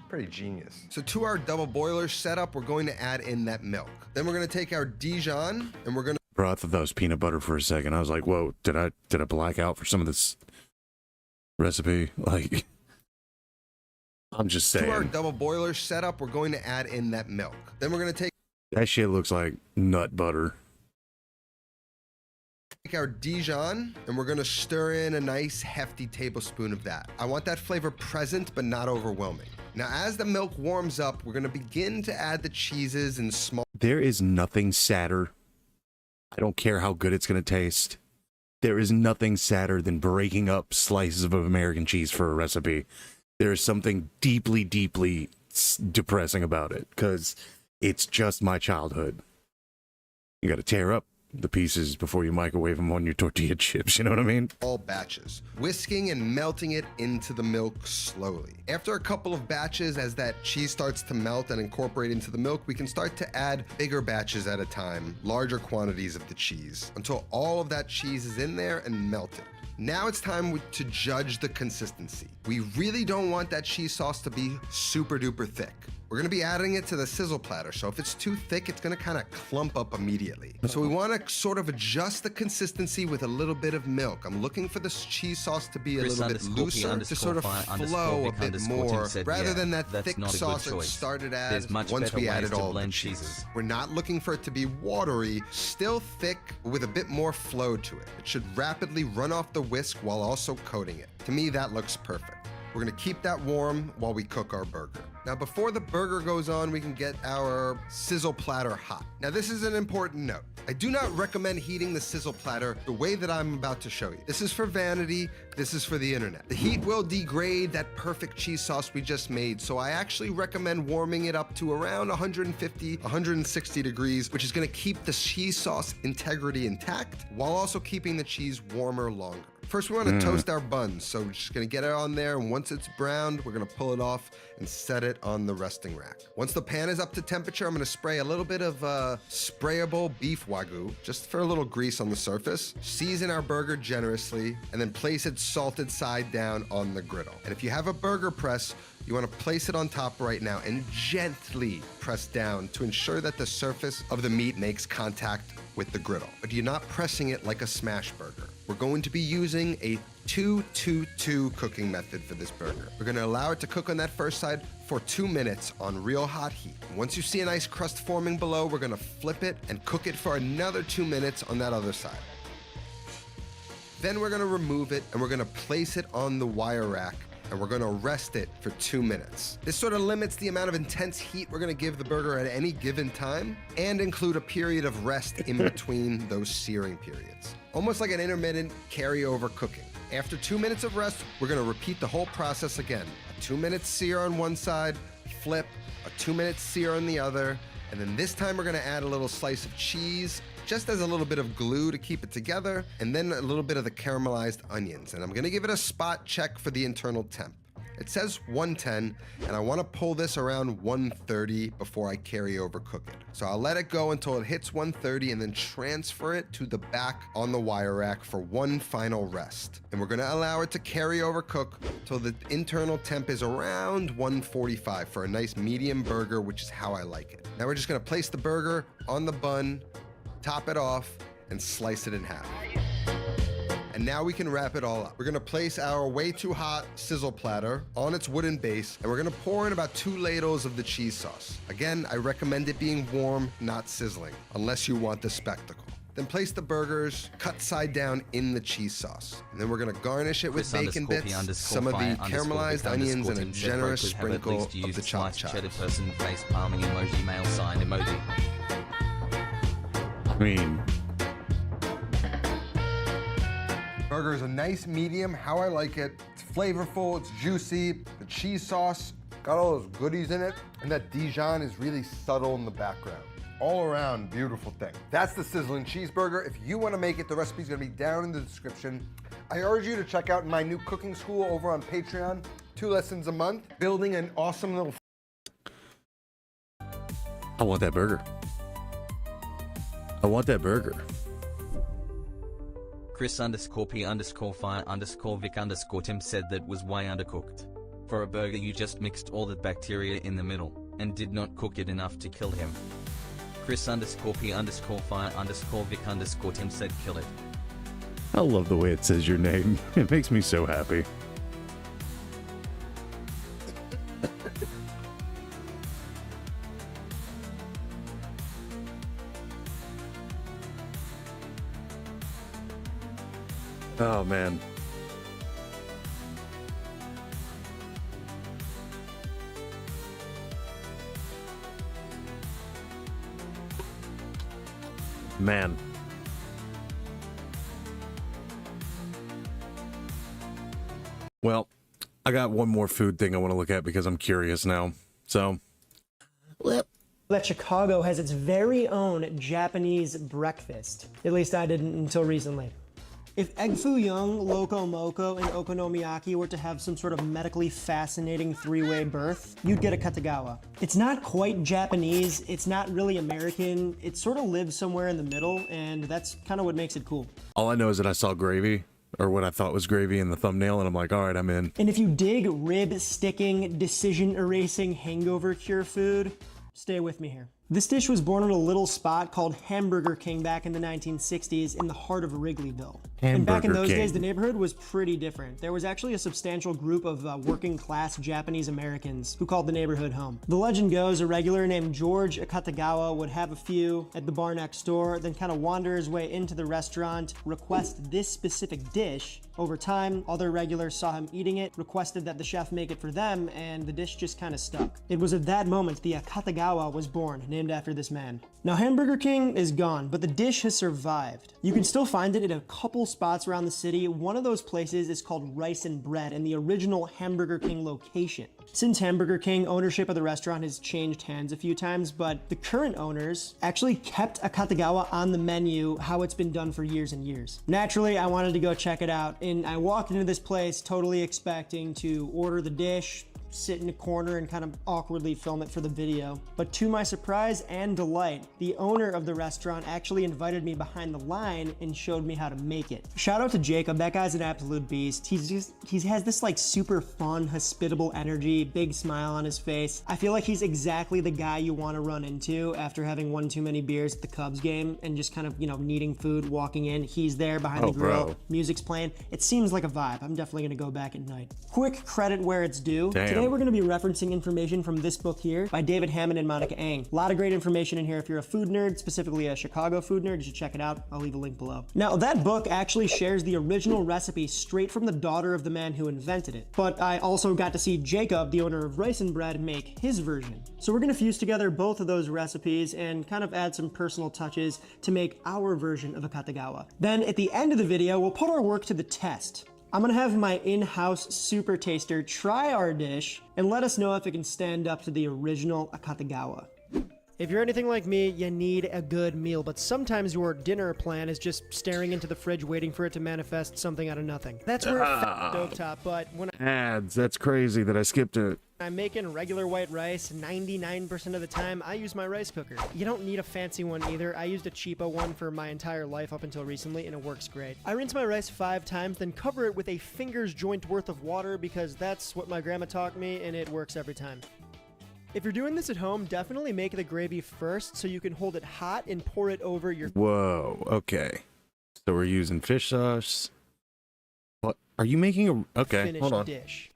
Pretty genius. So to our double boiler setup, we're going to add in that milk. Then we're going to take our Dijon and we're going to... Bro, I thought that was peanut butter for a second. I was like, whoa, did I black out for some of this recipe? Like, I'm just saying. To our double boiler setup, we're going to add in that milk. Then we're going to take... That shit looks like nut butter. Take our Dijon and we're going to stir in a nice hefty tablespoon of that. I want that flavor present but not overwhelming. Now as the milk warms up, we're going to begin to add the cheeses in small... There is nothing sadder. I don't care how good it's going to taste, There is nothing sadder than breaking up slices of American cheese for a recipe. There is something deeply, deeply depressing about it because it's just my childhood. You got to tear up the pieces before you microwave them on your tortilla chips, you know what I mean? All batches, whisking and melting it into the milk slowly. After a couple of batches, as that cheese starts to melt and incorporate into the milk, we can start to add bigger batches at a time, larger quantities of the cheese, until all of that cheese is in there and melted. Now it's time to judge the consistency. We really don't want that cheese sauce to be super duper thick. We're gonna be adding it to the sizzle platter, so if it's too thick, it's gonna kind of clump up immediately. So we wanna sort of adjust the consistency with a little bit of milk. I'm looking for this cheese sauce to be a little bit looser, to sort of flow a bit more, rather than that thick sauce it started as once we added all the cheeses. We're not looking for it to be watery, still thick with a bit more flow to it. It should rapidly run off the whisk while also coating it. To me, that looks perfect. We're gonna keep that warm while we cook our burger. Now, before the burger goes on, we can get our sizzle platter hot. Now, this is an important note. I do not recommend heating the sizzle platter the way that I'm about to show you. This is for vanity, this is for the internet. The heat will degrade that perfect cheese sauce we just made, so I actually recommend warming it up to around 150, 160 degrees, which is gonna keep the cheese sauce integrity intact, while also keeping the cheese warmer longer. First, we want to toast our buns, so we're just going to get it on there, and once it's browned, we're going to pull it off and set it on the resting rack. Once the pan is up to temperature, I'm going to spray a little bit of sprayable beef wagyu, just for a little grease on the surface. Season our burger generously, and then place it salted side down on the griddle. And if you have a burger press, you want to place it on top right now and gently press down to ensure that the surface of the meat makes contact with the griddle. But you're not pressing it like a smash burger. We're going to be using a 2-2-2 cooking method for this burger. We're going to allow it to cook on that first side for 2 minutes on real hot heat. Once you see a nice crust forming below, we're going to flip it and cook it for another 2 minutes on that other side. Then we're going to remove it and we're going to place it on the wire rack, and we're gonna rest it for 2 minutes. This sort of limits the amount of intense heat we're gonna give the burger at any given time, and include a period of rest in between those searing periods. Almost like an intermittent carryover cooking. After 2 minutes of rest, we're gonna repeat the whole process again. A 2-minute sear on one side, flip, a 2-minute sear on the other, and then this time we're gonna add a little slice of cheese, just as a little bit of glue to keep it together, and then a little bit of the caramelized onions. And I'm gonna give it a spot check for the internal temp. It says 110, and I wanna pull this around 130 before I carry over cook it. So I'll let it go until it hits 130 and then transfer it to the back on the wire rack for one final rest. And we're gonna allow it to carry over cook till the internal temp is around 145 for a nice medium burger, which is how I like it. Now we're just gonna place the burger on the bun, top it off, and slice it in half. And now we can wrap it all up. We're gonna place our way too hot sizzle platter on its wooden base, and we're gonna pour in about 2 ladles of the cheese sauce. Again, I recommend it being warm, not sizzling, unless you want the spectacle. Then place the burgers cut side down in the cheese sauce. And then we're gonna garnish it with bacon bits, some of the caramelized onions, and a generous sprinkle of the chopped chives. Cheddar person face palming emoji, mail sign emoji. I mean, burger is a nice medium, how I like it. It's flavorful, it's juicy. The cheese sauce got all those goodies in it, and that Dijon is really subtle in the background. All around, beautiful thing. That's the sizzling cheeseburger. If you want to make it, the recipe's gonna be down in the description. I urge you to check out my new cooking school over on Patreon. 2 lessons a month, building an awesome little... I want that burger. I want that burger. Chris_P_Fire_Vic_Tim said that was way undercooked. For a burger you just mixed all that bacteria in the middle, and did not cook it enough to kill him. Chris_P_Fire_Vic_Tim said kill it. I love the way it says your name. It makes me so happy. Oh, man. Man. Well, I got one more food thing I want to look at because I'm curious now. So, that Chicago has its very own Japanese breakfast. At least I didn't until recently. If Egg Foo Young, Loco Moco, and Okonomiyaki were to have some sort of medically fascinating three-way birth, you'd get a Katagawa. It's not quite Japanese, it's not really American, it sort of lives somewhere in the middle, and that's kind of what makes it cool. all I know is that I saw gravy, or what I thought was gravy in the thumbnail, and I'm like, all right, I'm in. And if you dig rib-sticking, decision-erasing hangover cure food, stay with me here. This dish was born in a little spot called Hamburger King back in the 1960s in the heart of Wrigleyville. And back in those days, the neighborhood was pretty different. There was actually a substantial group of working class Japanese Americans who called the neighborhood home. The legend goes a regular named George Akatagawa would have a few at the bar next door, then kind of wander his way into the restaurant, request this specific dish. Over time, other regulars saw him eating it, requested that the chef make it for them, and the dish just kind of stuck. It was at that moment the Akatagawa was born, named after this man. Now, Hamburger King is gone, but the dish has survived. You can still find it at a couple spots around the city. One of those places is called Rice and Bread, and the original Hamburger King location. Since Hamburger King, ownership of the restaurant has changed hands a few times, but the current owners actually kept Akatagawa on the menu how it's been done for years and years. Naturally, I wanted to go check it out, and I walked into this place totally expecting to order the dish, sit in a corner and kind of awkwardly film it for the video. But to my surprise and delight, the owner of the restaurant actually invited me behind the line and showed me how to make it. Shout out to Jacob, that guy's an absolute beast. He has this like super fun, hospitable energy, big smile on his face. I feel like he's exactly the guy you want to run into after having one too many beers at the Cubs game and just kind of, you know, needing food, walking in. He's there behind the grill, music's playing. It seems like a vibe. I'm definitely gonna go back at night. Quick credit where it's due. Today we're going to be referencing information from this book here by David Hammond and Monica Eng. A lot of great information in here. If you're a food nerd, specifically a Chicago food nerd, you should check it out. I'll leave a link below. Now, that book actually shares the original recipe straight from the daughter of the man who invented it. But I also got to see Jacob, the owner of Rice and Bread, make his version. So we're going to fuse together both of those recipes and kind of add some personal touches to make our version of a Katagawa. Then at the end of the video, we'll put our work to the test. I'm gonna have my in-house super taster try our dish and let us know if it can stand up to the original Akatagawa. If you're anything like me, you need a good meal, but sometimes your dinner plan is just staring into the fridge waiting for it to manifest something out of nothing. That's where stovetop, but when Ads, that's crazy that I skipped it. I'm making regular white rice, 99% of the time, I use my rice cooker. You don't need a fancy one either. I used a cheapo one for my entire life up until recently, and it works great. I rinse my rice 5 times, then cover it with a finger's joint worth of water because that's what my grandma taught me, and it works every time. If you're doing this at home, definitely make the gravy first so you can hold it hot and pour it over your... Whoa, okay. So we're using fish sauce. What? Are you making a... Okay, hold on. Dish.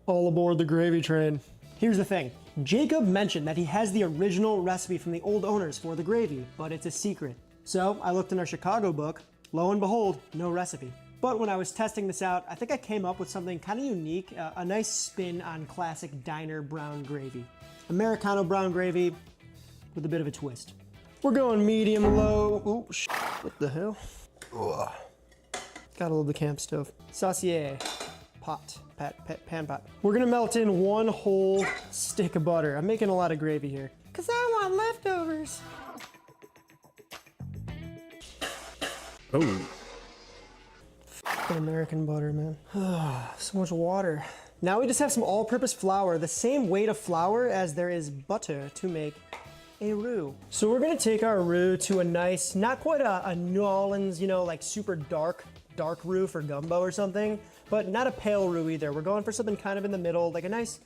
All aboard the gravy train. Here's the thing. Jacob mentioned that he has the original recipe from the old owners for the gravy, but it's a secret. So I looked in our Chicago book. Lo and behold, no recipe. But when I was testing this out, I think I came up with something kind of unique, a nice spin on classic diner brown gravy. Americano brown gravy with a bit of a twist. We're going medium low. Oh, what the hell? Ugh. Gotta love the camp stove. Saucier. Pan pot. We're gonna melt in 1 whole stick of butter. I'm making a lot of gravy here. Cause I want leftovers. Oh. American butter, man. So much water. Now we just have some all-purpose flour, the same weight of flour as there is butter to make a roux. So we're gonna take our roux to a nice, not quite a New Orleans, you know, like super dark roux for gumbo or something, but not a pale roux either. We're going for something kind of in the middle, like a nice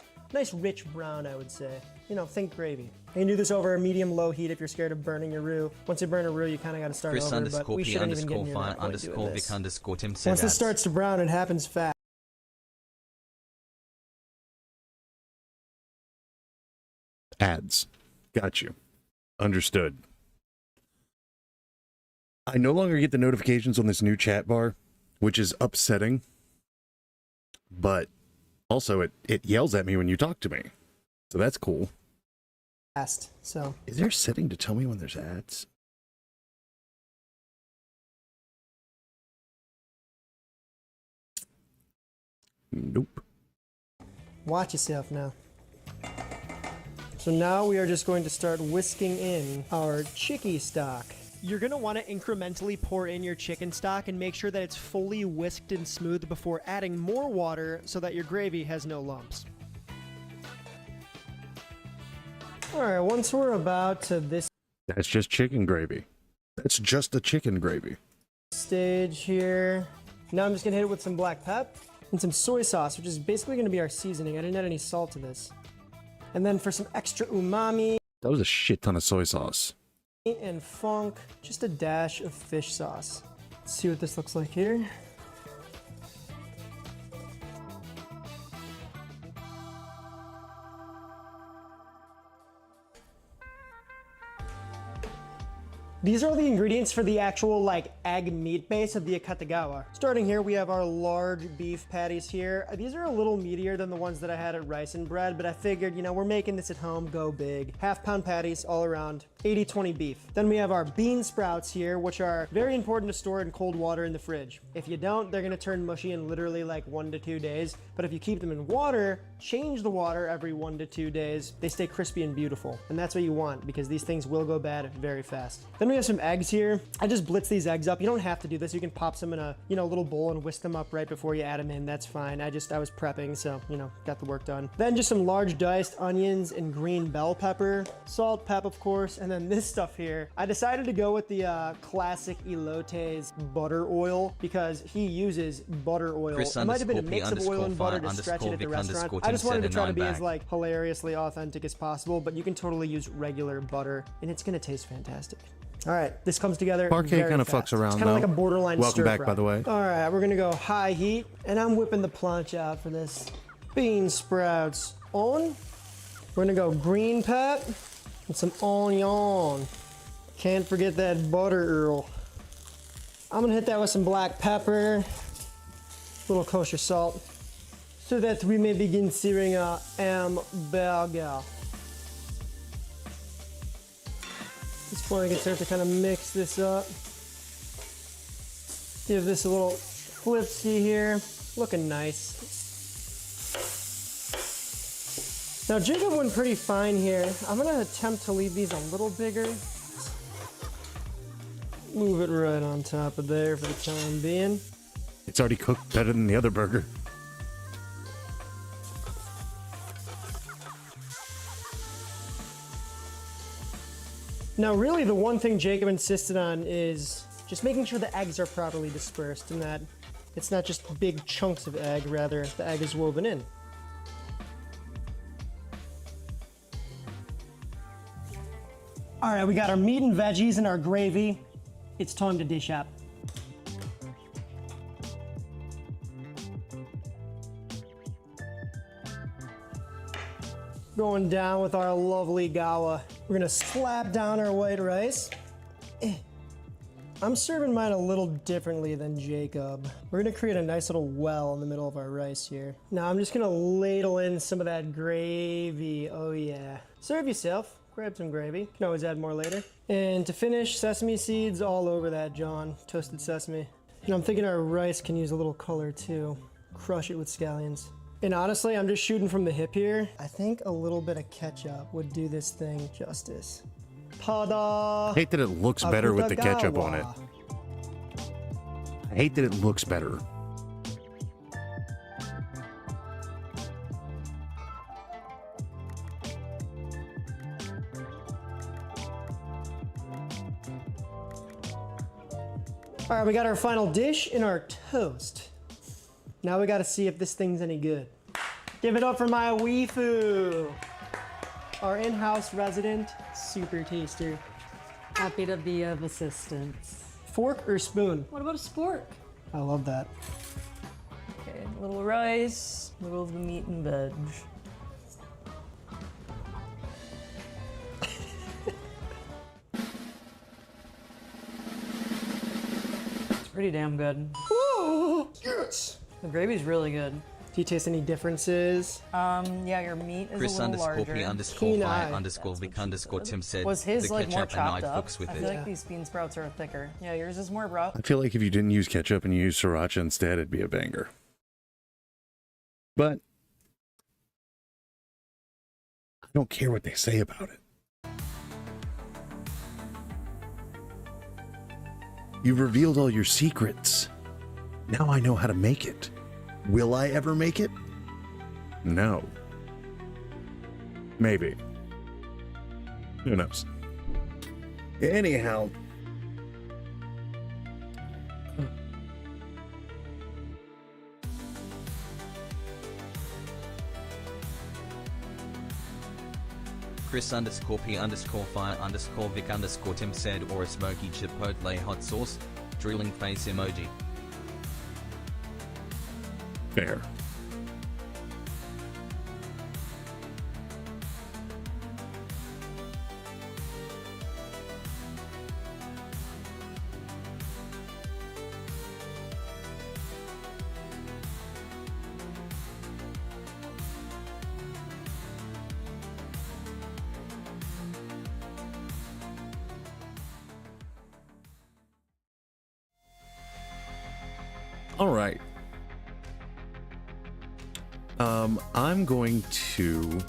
rich brown, I would say. You know, think gravy. You can do this over a medium-low heat if you're scared of burning your roux. Once you burn a roux, you kind of got to start over, but we shouldn't even get near that point doing this. Once this starts to brown, it happens fast. Ads. Got you. Understood. I no longer get the notifications on this new chat bar, which is upsetting. But also it yells at me when you talk to me. So that's cool. So is there a setting to tell me when there's ads? Nope. Watch yourself now. So now we are just going to start whisking in our chicky stock. You're going to want to incrementally pour in your chicken stock and make sure that it's fully whisked and smooth before adding more water so that your gravy has no lumps. Alright, once we're about to this That's just chicken gravy. That's just the chicken gravy. stage here, now I'm just going to hit it with some black pep and some soy sauce, which is basically going to be our seasoning. I didn't add any salt to this. And then for some extra umami That was a shit ton of soy sauce. and funk, just a dash of fish sauce. Let's see what this looks like here. These are all the ingredients for the actual like egg meat base of the akatagawa. Starting here, we have our large beef patties here. These are a little meatier than the ones that I had at Rice and Bread, but I figured, you know, we're making this at home, go big. Half-pound patties all around, 80-20 beef. Then we have our bean sprouts here, which are very important to store in cold water in the fridge. If you don't, they're gonna turn mushy in literally like 1 to 2 days. But if you keep them in water, change the water every 1 to 2 days, they stay crispy and beautiful. And that's what you want, because these things will go bad very fast. Then we have some eggs here. I just blitz these eggs up. You don't have to do this. You can pop some in a, you know, little bowl and whisk them up right before you add them in. That's fine. I was prepping, so, you know, got the work done. Then just some large diced onions and green bell pepper, salt, pep, of course, and then this stuff here. I decided to go with the classic Elote's butter oil because he uses butter oil. It might have been a mix of oil and butter to stretch it at the restaurant. I just wanted to try to be as like hilariously authentic as possible, but you can totally use regular butter and it's gonna taste fantastic. All right, this comes together. Parquet kind of fucks around, it's kind of like a borderline Welcome stir back, fry. by the way. All right, we're gonna go high heat, and I'm whipping the planche out for this. Bean sprouts on. We're gonna go green pep and some onion. Can't forget that butter, Earl. I'm gonna hit that with some black pepper, a little kosher salt, so that we may begin searing our hamburger. At this point, I can start to kind of mix this up. Give this a little flipsy here. Looking nice. Now, Jacob went pretty fine here. I'm gonna attempt to leave these a little bigger. Move it right on top of there for the time being. It's already cooked better than the other burger. Now, really, the one thing Jacob insisted on is just making sure the eggs are properly dispersed and that it's not just big chunks of egg, rather the egg is woven in. All right, we got our meat and veggies and our gravy. It's time to dish up. Going down with our lovely gawa. We're gonna slap down our white rice. I'm serving mine a little differently than Jacob. We're gonna create a nice little well in the middle of our rice here. Now I'm just gonna ladle in some of that gravy. Oh yeah. Serve yourself. Grab some gravy. You can always add more later. And to finish, sesame seeds all over that, John. Toasted sesame. And I'm thinking our rice can use a little color too. Crush it with scallions. And honestly, I'm just shooting from the hip here. I think a little bit of ketchup would do this thing justice. Ta-da! I hate that it looks better with the ketchup on it. I hate that it looks better. All right, we got our final dish and our toast. Now we gotta see if this thing's any good. Give it up for my Weifu, our in-house resident super taster. Happy to be of assistance. Fork or spoon? What about a spork? I love that. Okay, a little rice, a little of the meat and veg. It's pretty damn good. Whoa! Yes! The gravy's really good. Do you taste any differences? Yeah, your meat is a little larger. Tim said Was his the like more ketchup and I chopped up? fucks with I it. feel like these bean sprouts are thicker. Yeah, yours is more rough. I feel like if you didn't use ketchup and you used sriracha instead, it'd be a banger. But I don't care what they say about it. You've revealed all your secrets. Now I know how to make it. Will I ever make it? No. Maybe. Who knows? Anyhow. Chris_P_Fire_Vic_Tim said, or a smoky chipotle hot sauce, drilling face emoji. Fair. All right. I'm going to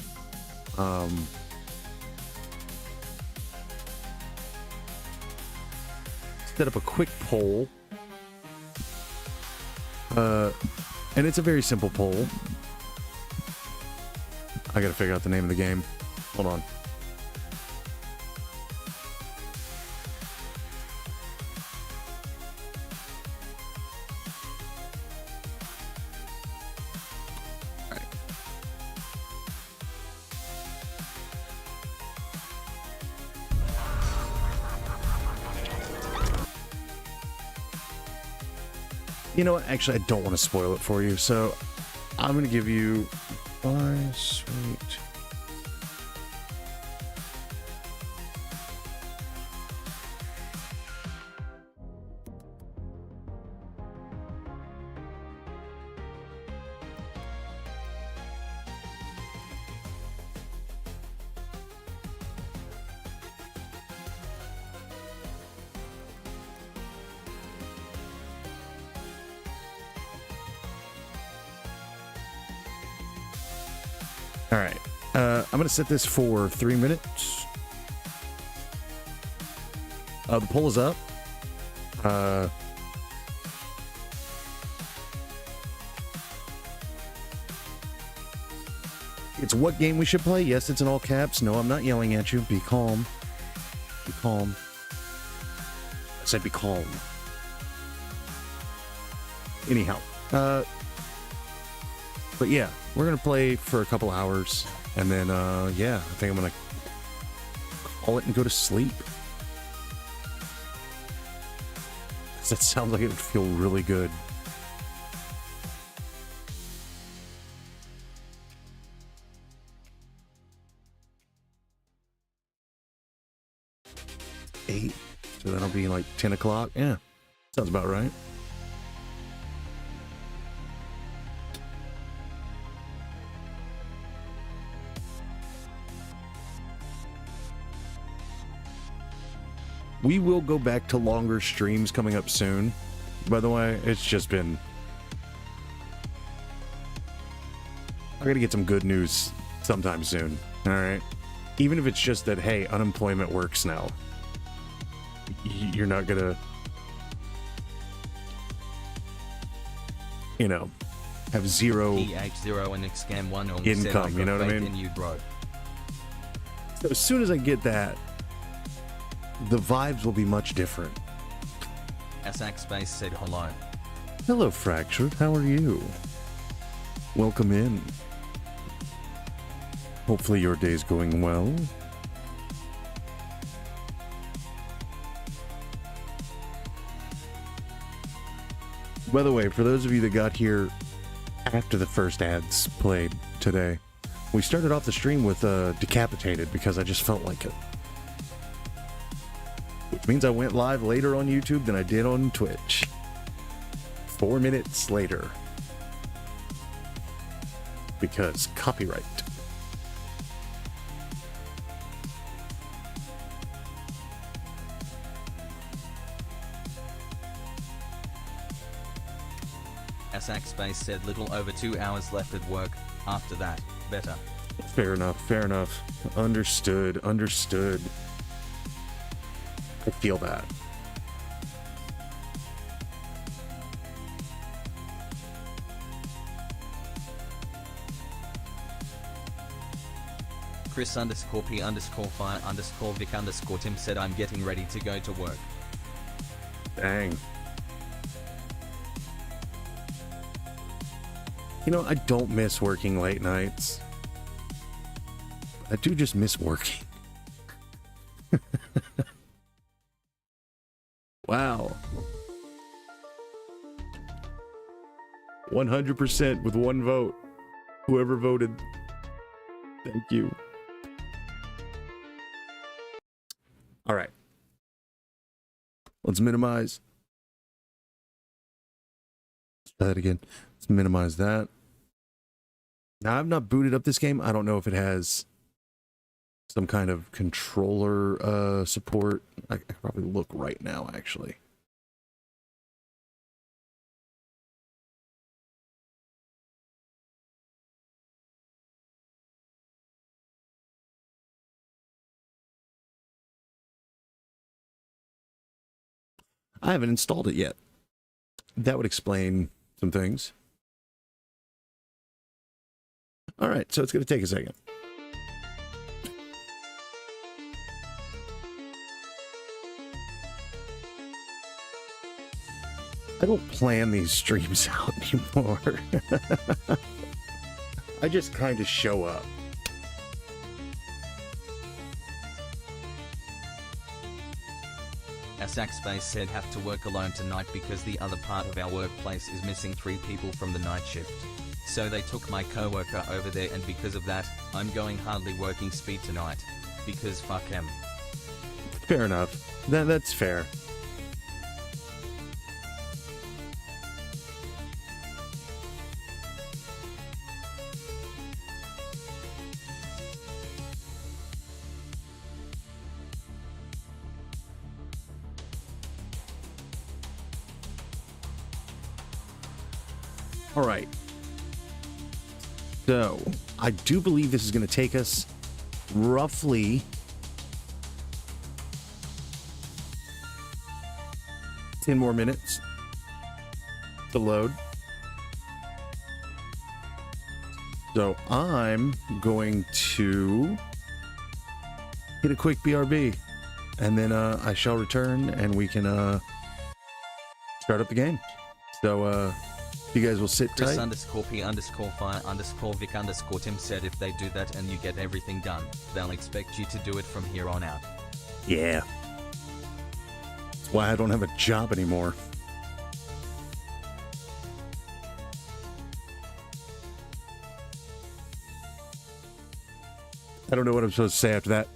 set up a quick poll. And it's a very simple poll. I gotta figure out the name of the game. Hold on. You know what? Actually, I don't want to spoil it for you, so I'm going to give you my sweet. All right. I'm going to set this for 3 minutes. The poll is up. It's what game we should play. Yes, it's in all caps. No, I'm not yelling at you. Be calm. Be calm. I said be calm. Anyhow. But yeah, we're going to play for a couple hours. And then, yeah, I think I'm going to call it and go to sleep. That sounds like it would feel really good. Eight, so that'll be like 10 o'clock. Yeah, sounds about right. We will go back to longer streams coming up soon. By the way, it's just been... I gotta get some good news sometime soon, alright? Even if it's just that, hey, unemployment works now. You're not gonna... You know, have zero income, you know what I mean? So as soon as I get that, the vibes will be much different. Asak Space said hello. Hello, Fractured. How are you? Welcome in. Hopefully your day's going well. By the way, for those of you that got here after the first ads played today, we started off the stream with Decapitated because I just felt like it. Which means I went live later on YouTube than I did on Twitch. 4 minutes later. Because copyright. Asak Space said little over 2 hours left at work. After that, better. Fair enough, fair enough. Understood, understood. I feel that. Chris underscore P underscore fire underscore Vic underscore Tim said I'm getting ready to go to work. Dang. You know, I don't miss working late nights. I do just miss working. Wow. 100% with one vote. Whoever voted. Thank you. All right. Let's minimize. Let's try that again. Let's minimize that. Now, I've not booted up this game. I don't know if it has some kind of controller support. I could probably look right now, actually. I haven't installed it yet. That would explain some things. All right, so it's going to take a second. I don't plan these streams out anymore. I just kind of show up. Asak Space said have to work alone tonight because the other part of our workplace is missing 3 people from the night shift. So they took my coworker over there, and because of that, I'm going hardly working speed tonight. Because fuck him. Fair enough. That's fair. All right. So, I do believe this is going to take us roughly 10 more minutes to load. So, I'm going to hit a quick BRB, and then I shall return and we can start up the game. So, you guys will sit Chris tight. underscore P underscore fire underscore Vic underscore Tim said if they do that and you get everything done, they'll expect you to do it from here on out. Yeah. That's why I don't have a job anymore. I don't know what I'm supposed to say after that.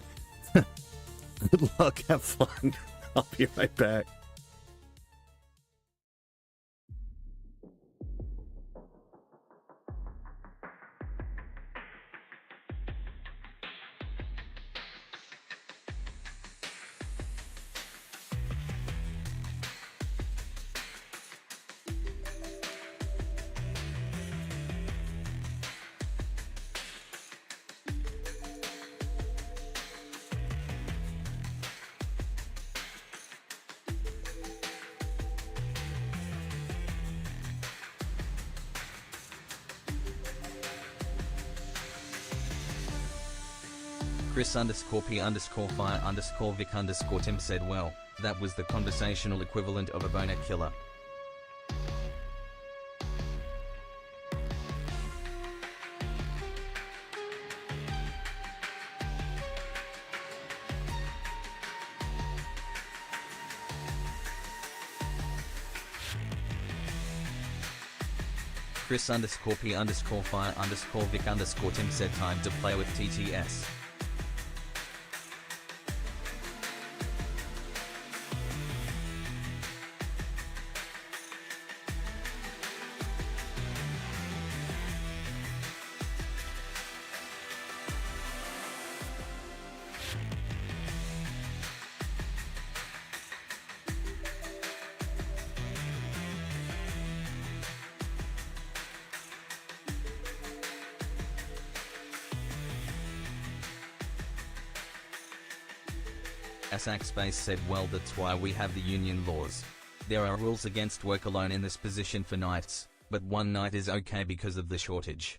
Good luck, have fun. I'll be right back. Chris underscore P underscore fire underscore Vic underscore Tim said well, that was the conversational equivalent of a boner killer. Chris underscore P underscore fire underscore Vic underscore Tim said time to play with TTS. Asak Space said, well, that's why we have the union laws. There are rules against work alone in this position for nights, but one night is okay because of the shortage.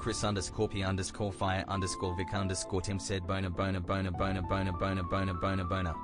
Chris_P_Fire_Vic_Tim said bona bona bona bona bona bona bona bona bona.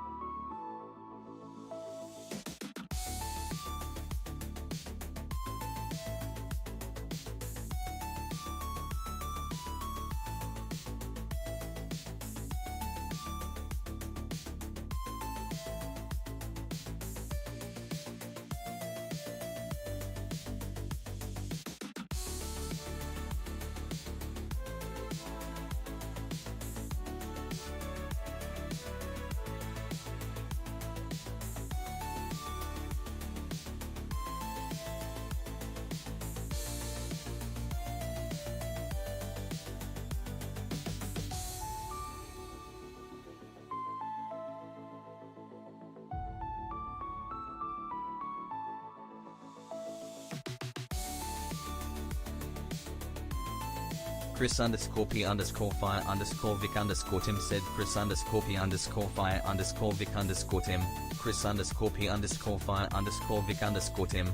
Chris_P_Fire_Vic_Tim said Chris_P_Fire_Vic_Tim, Chris_P_Fire_Vic_Tim, Chris_P_Fire_Vic_Tim, Chris_P_Fire_Vic_Tim,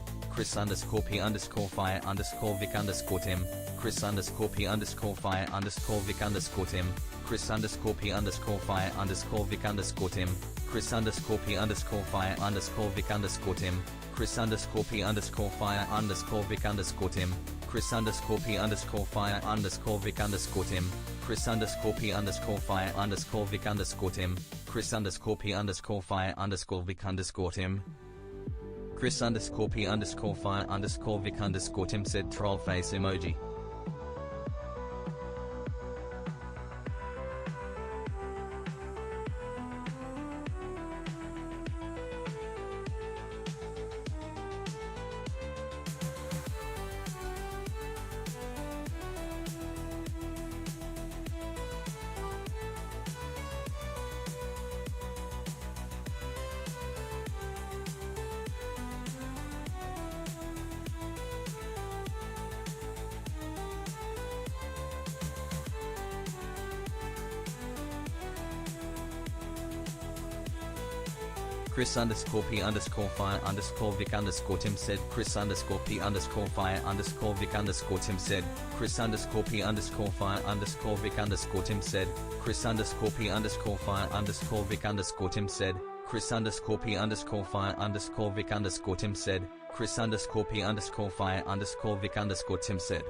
Chris_P_Fire_Vic_Tim, Chris_P_Fire_Vic_Tim, Chris_P_Fire_Vic_Tim, Chris_P_Fire_Vic_Tim, Chris_P_Fire_Vic_Tim, Chris_P_Fire_Vic_Tim, Chris_P_Fire_Vic_Tim said troll face emoji. Chris_P_Fire_Vic_Tim said Chris_P_Fire_Vic_Tim said Chris_P_Fire_Vic_Tim said Chris_P_Fire_Vic_Tim said Chris_P_Fire_Vic_Tim said Chris_P_Fire_Vic_Tim said.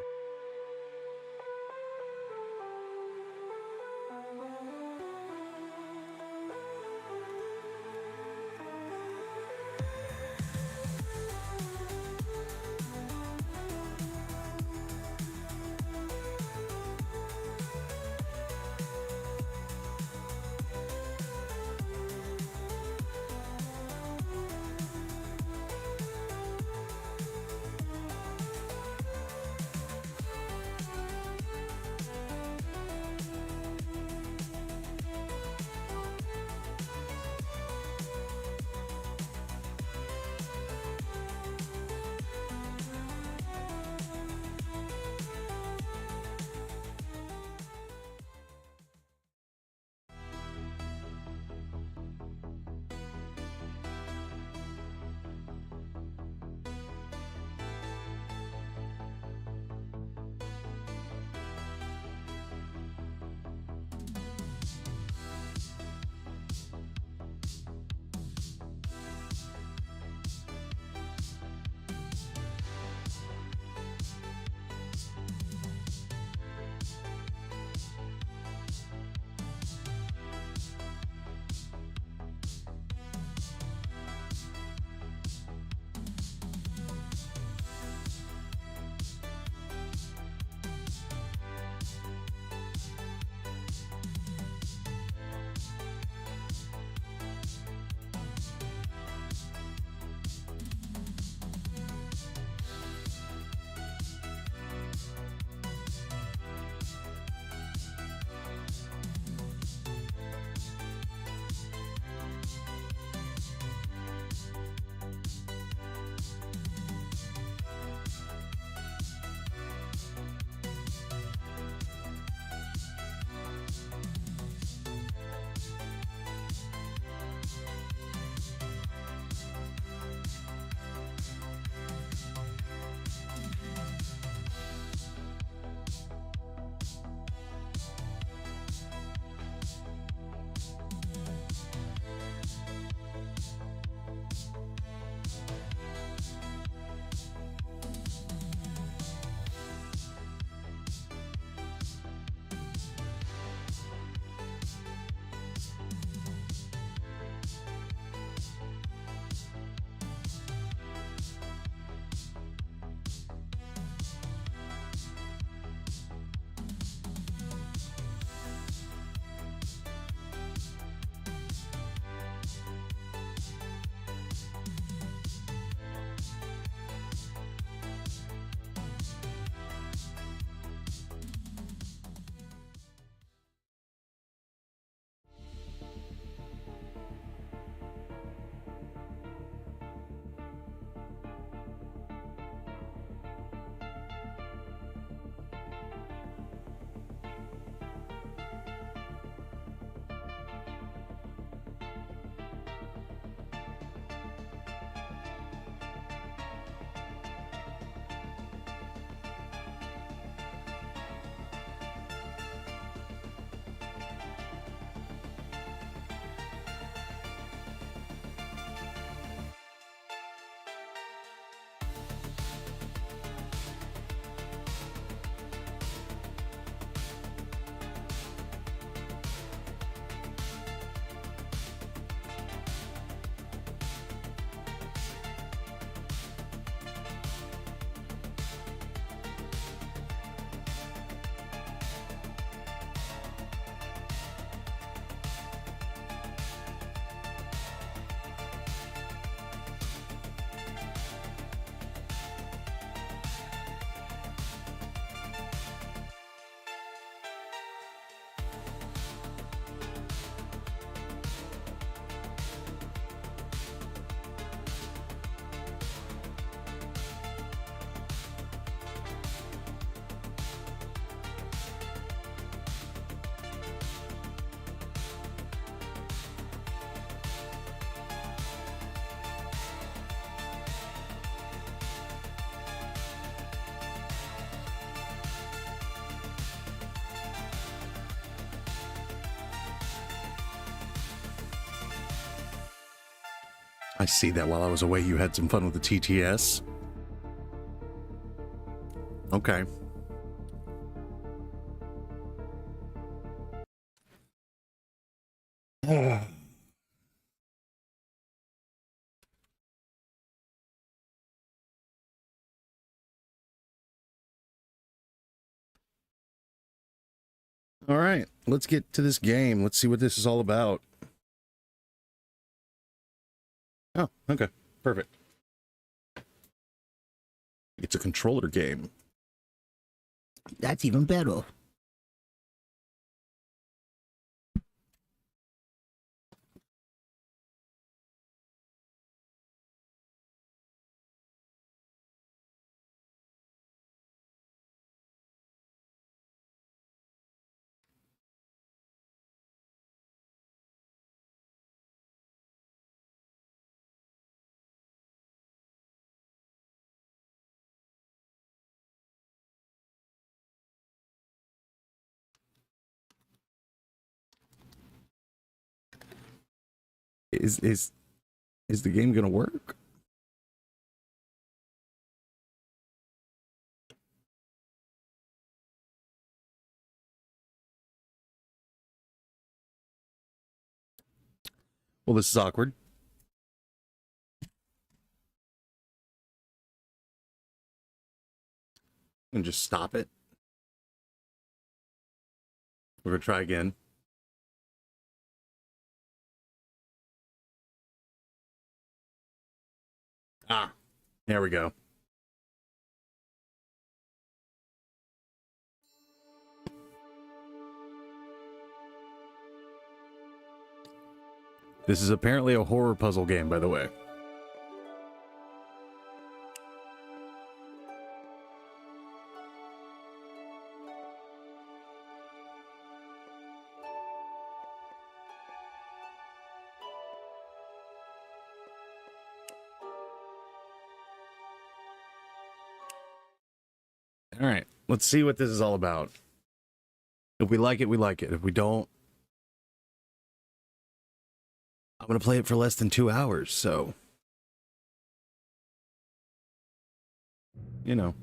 I see that while I was away, you had some fun with the TTS. Okay. All right, let's get to this game. Let's see what this is all about. Oh, okay. Perfect. It's a controller game. That's even better. Is the game gonna work? Well, this is awkward. And just stop it. We're gonna try again. Ah, there we go. This is apparently a horror puzzle game, by the way. All right, let's see what this is all about. If we like it, we like it. If we don't, I'm going to play it for less than 2 hours, so... You know.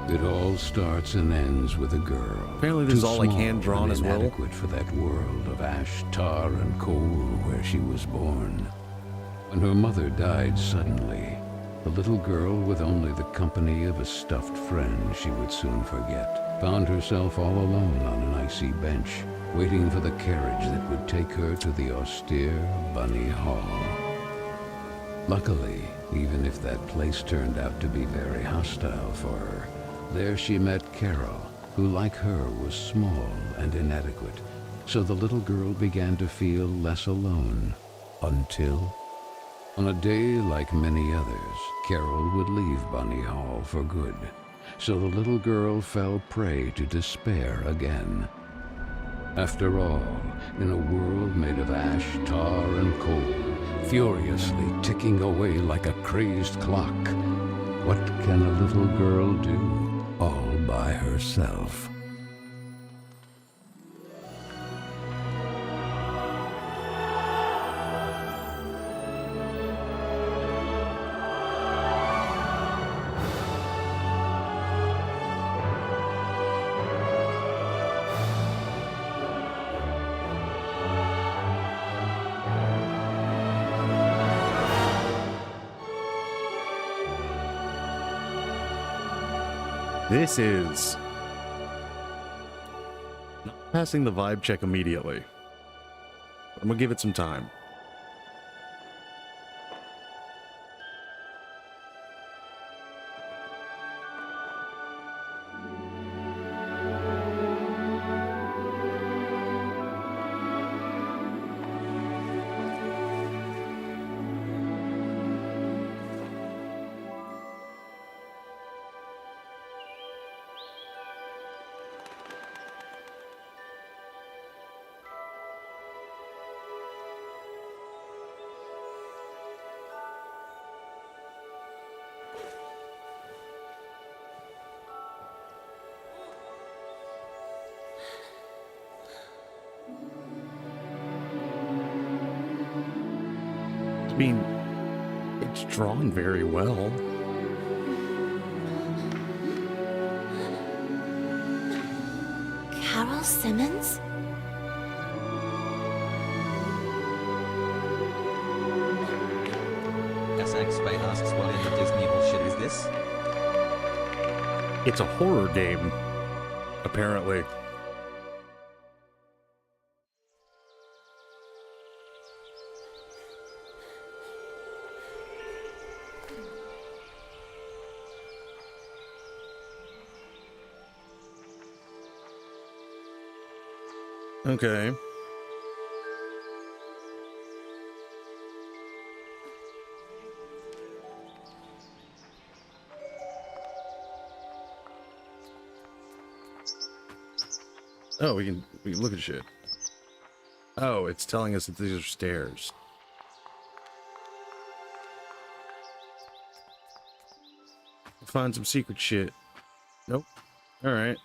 It all starts and ends with a girl. Apparently this is all like hand-drawn as well. Inadequate for that world of ash, tar, and coal where she was born. When her mother died suddenly, the little girl, with only the company of a stuffed friend she would soon forget, found herself all alone on an icy bench, waiting for the carriage that would take her to the austere Bunny Hall. Luckily, even if that place turned out to be very hostile for her, there she met Carol, who like her was small and inadequate, so the little girl began to feel less alone, until, on a day like many others, Carol would leave Bunny Hall for good, so the little girl fell prey to despair again. After all, in a world made of ash, tar, and coal, furiously ticking away like a crazed clock, what can a little girl do? All by herself. This is not passing the vibe check immediately. I'm gonna give it some time. I mean, it's drawn very well. Carol Simmons? SX Bay asks, what in the Disney bullshit is this? It's a horror game, apparently. Okay. Oh, we can look at shit. Oh, it's telling us that these are stairs. Find some secret shit. Nope. All right.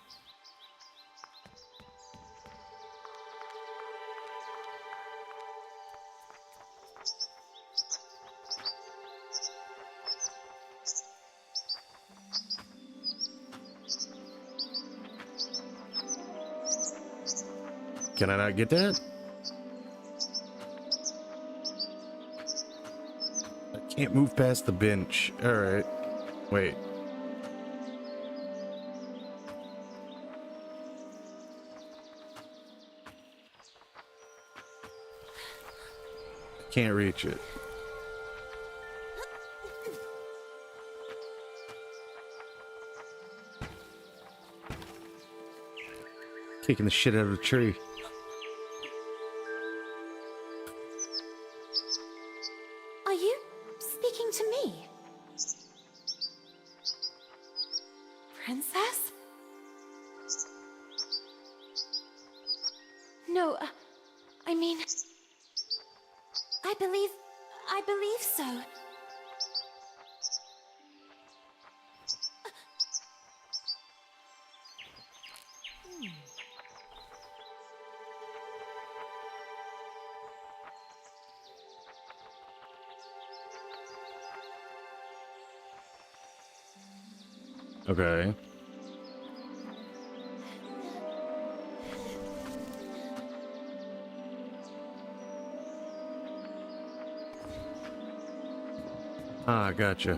Can I not get that? I can't move past the bench. All right. Wait. Can't reach it. Kicking the shit out of the tree. Are you speaking to me? Princess? No, I mean... I believe so. Okay. Ah, gotcha.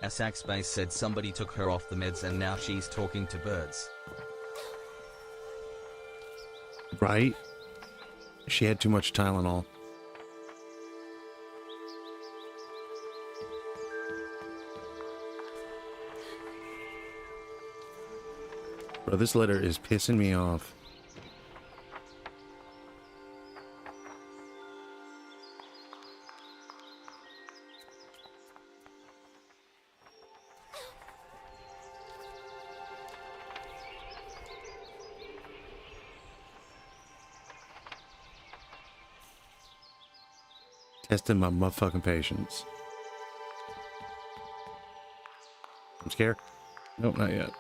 SX Base said somebody took her off the meds and now she's talking to birds. Right? She had too much Tylenol. Bro, this letter is pissing me off. Testing my motherfucking patience. I'm scared. Nope, not yet.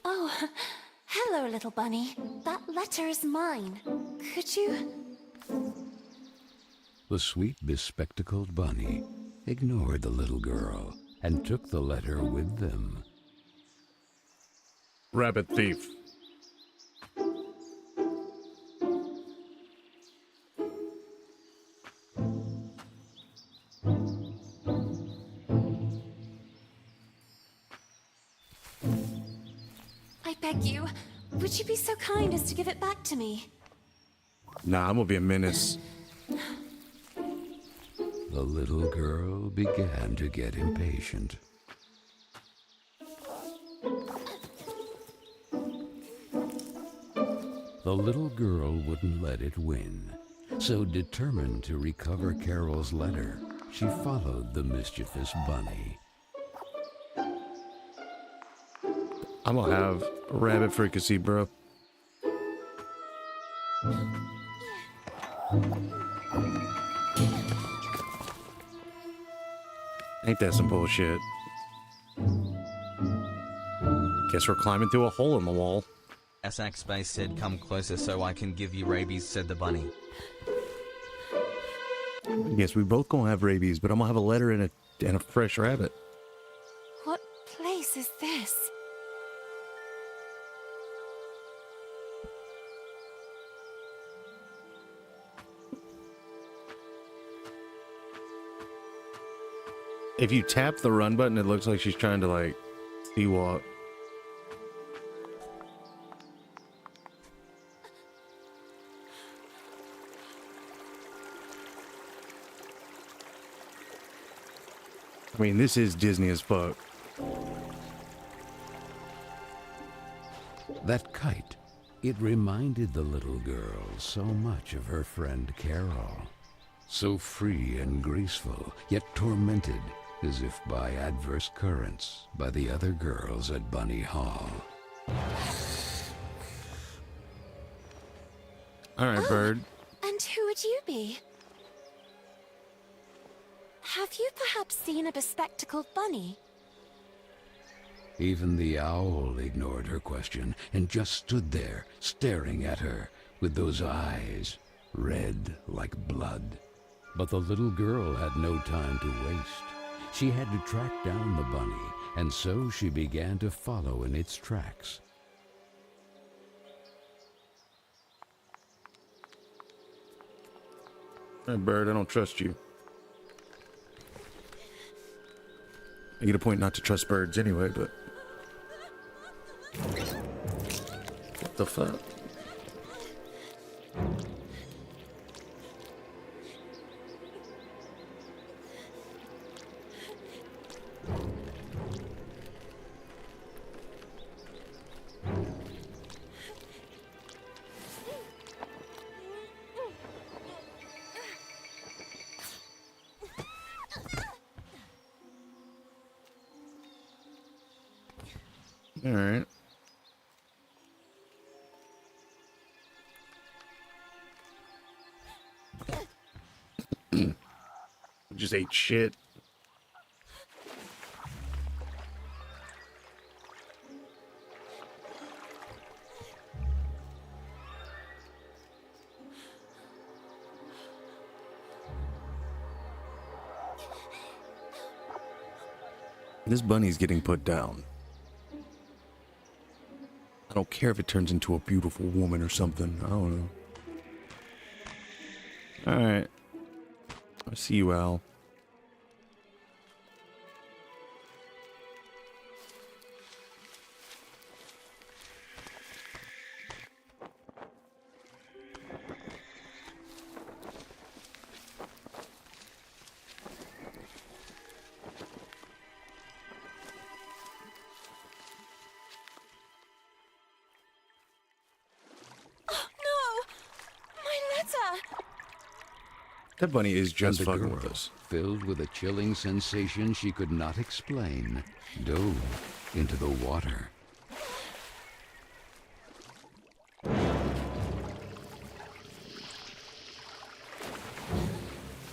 Oh, hello, little bunny. That letter is mine. Could you... The sweet, bespectacled bunny ignored the little girl and took the letter with them. Rabbit thief. I beg you, would you be so kind as to give it back to me? Nah, I'm gonna be a menace. The little girl began to get impatient. The little girl wouldn't let it win, so determined to recover Carol's letter, she followed the mischievous bunny. I'm gonna have rabbit fricassee, bro. Ain't that some bullshit? Guess we're climbing through a hole in the wall. Asak Space said, "Come closer so I can give you rabies," said the bunny. Yes, we both gonna have rabies, but I'm gonna have a letter and a fresh rabbit. What place is this? If you tap the run button, it looks like she's trying to, like, see what. I mean, this is Disney as fuck. That kite, it reminded the little girl so much of her friend Carol. So free and graceful, yet tormented, as if by adverse currents, by the other girls at Bunny Hall. All right, Bird. And who would you be? Have you perhaps seen a bespectacled bunny? Even the owl ignored her question and just stood there, staring at her, with those eyes, red like blood. But the little girl had no time to waste. She had to track down the bunny, and so she began to follow in its tracks. Hey, Bird, I don't trust you. I get a point not to trust birds anyway, but... What the fuck? All right. Just ate shit. This bunny's getting put down. I don't care if it turns into a beautiful woman or something. I don't know. Alright. I see you, Al. That bunny is just And the fucking girl, with us. filled with a chilling sensation she could not explain, dove into the water.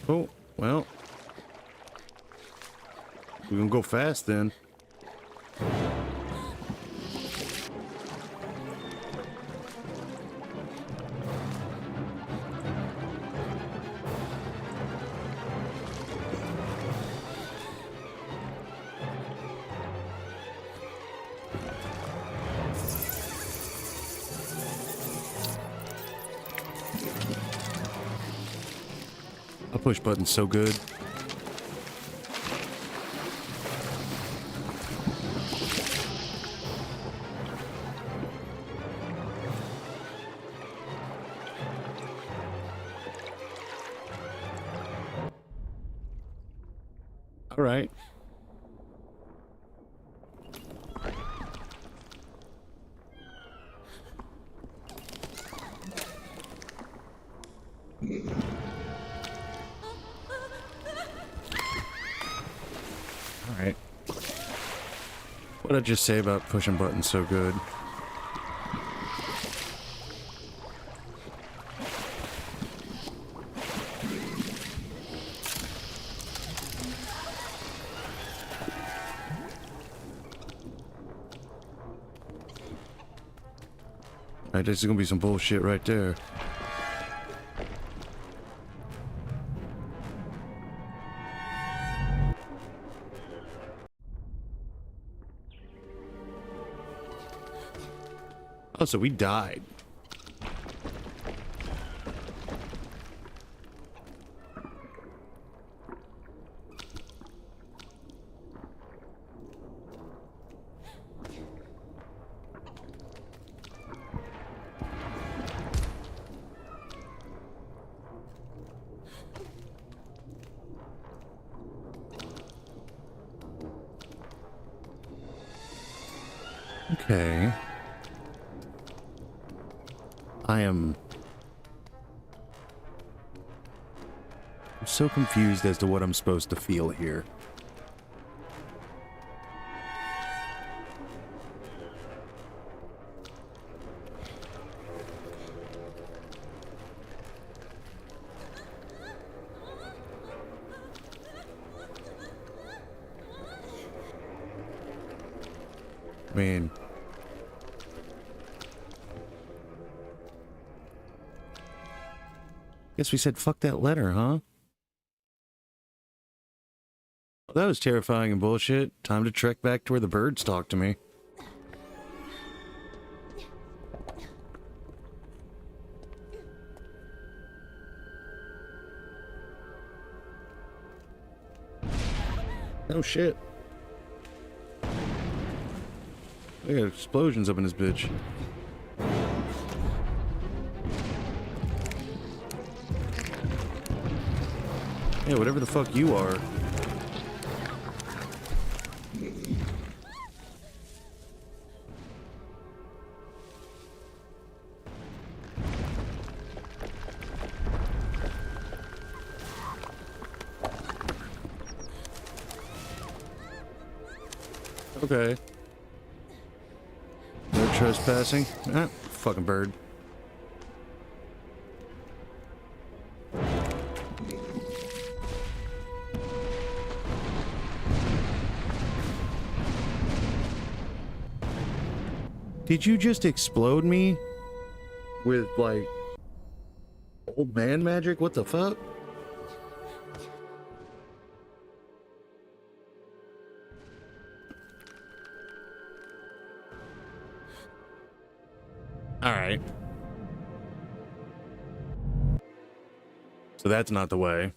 Oh, well. We're gonna go fast then. I push buttons so good. All right. Alright. What did I just say about pushing buttons so good? Alright, this is gonna be some bullshit right there. Oh, so we died. Okay. I'm so confused as to what I'm supposed to feel here. I mean, guess we said fuck that letter, huh? Well, that was terrifying and bullshit. Time to trek back to where the birds talk to me. Oh shit. We got explosions up in this bitch. Yeah, whatever the fuck you are. Okay. No trespassing. Ah, fucking bird. Did you just explode me with, like, old man magic? What the fuck? Alright. So that's not the way.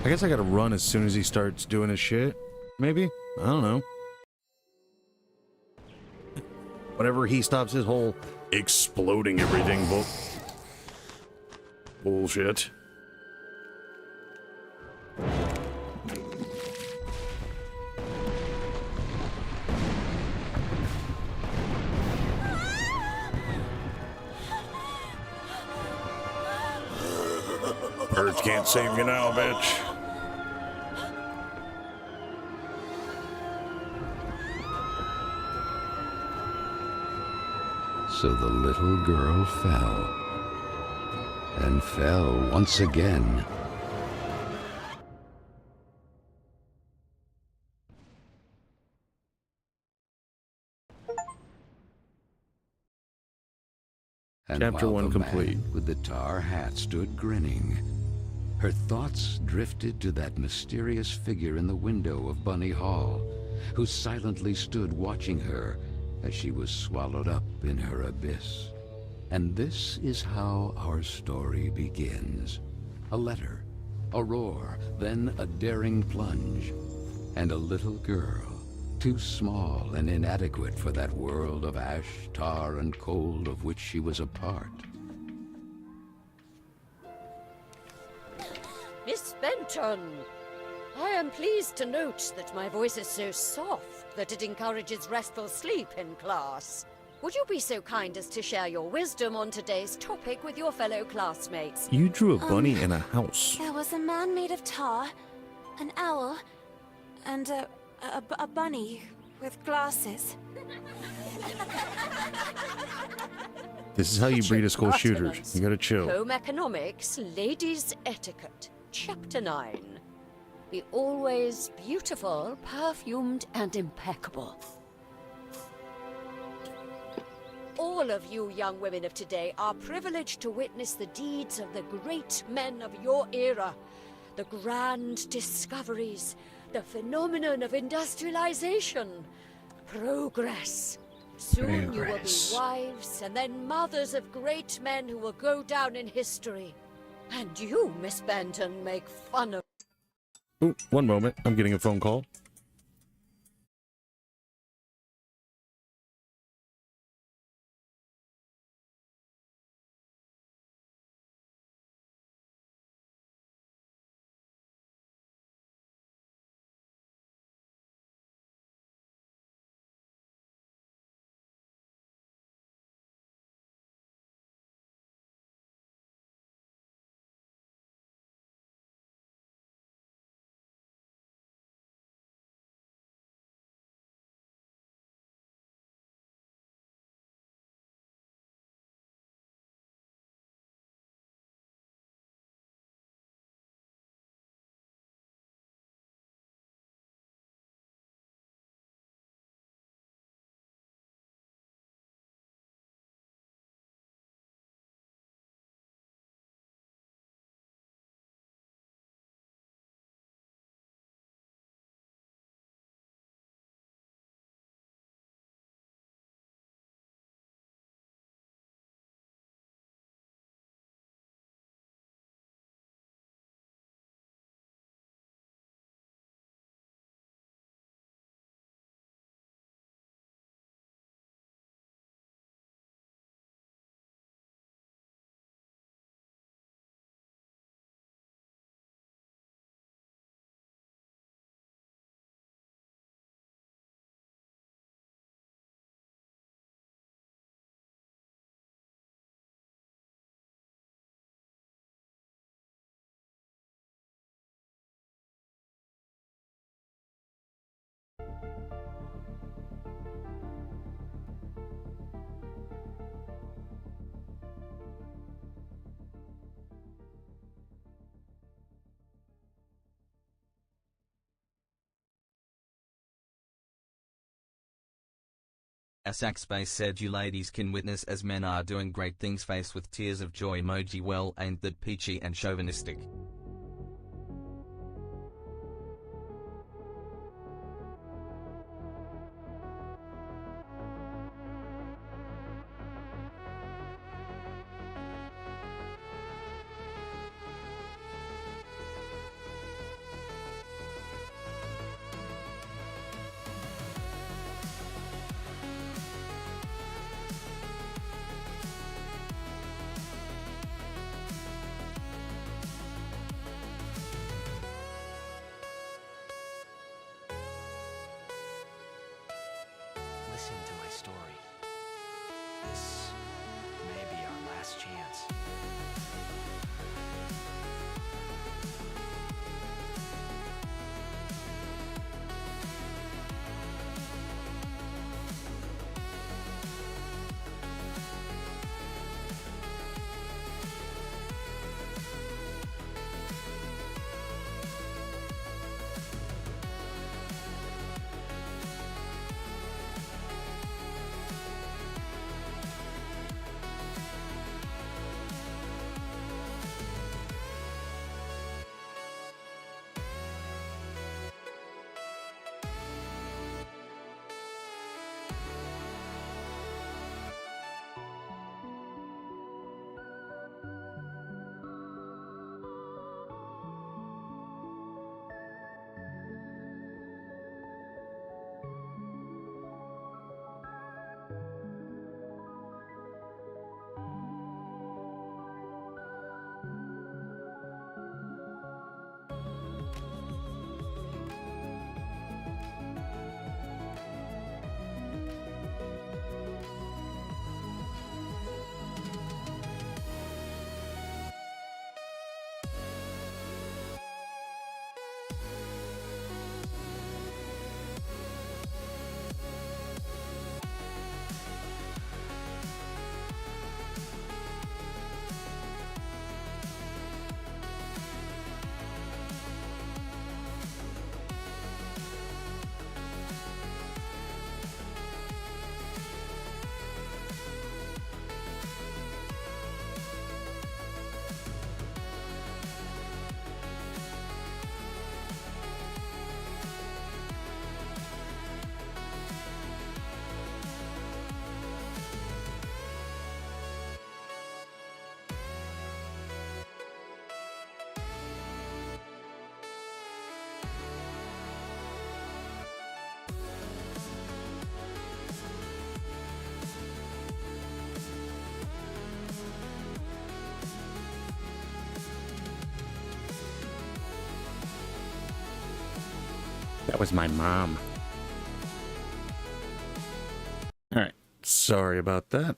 I guess I gotta run as soon as he starts doing his shit. Maybe? I don't know. Whenever he stops his whole exploding everything bullshit. Birds can't save you now, bitch. So the little girl fell, and fell once again. And Chapter while 1 the complete. man with the tar hat stood grinning, her thoughts drifted to that mysterious figure in the window of Bunny Hall, who silently stood watching her as she was swallowed up in her abyss. And this is how our story begins. A letter, a roar, then a daring plunge, and a little girl, too small and inadequate for that world of ash, tar, and cold of which she was a part. Miss Benton, I am pleased to note that my voice is so soft that it encourages restful sleep in class. Would you be so kind as to share your wisdom on today's topic with your fellow classmates? You drew a bunny in a house. There was a man made of tar, an owl, and a A bunny with glasses. This is how you breed a school shooter. You gotta chill. Home Economics, Ladies' Etiquette, Chapter 9. Be always beautiful, perfumed, and impeccable. All of you young women of today are privileged to witness the deeds of the great men of your era. The grand discoveries, the phenomenon of industrialization, progress. Soon you will be wives and then mothers of great men who will go down in history. And you, Miss Benton, make fun of... Ooh, one moment. I'm getting a phone call. Asak Space said you ladies can witness as men are doing great things face with tears of joy emoji. Well, ain't that peachy and chauvinistic? Listen to my story. This may be our last chance. That was my mom. All right. Sorry about that.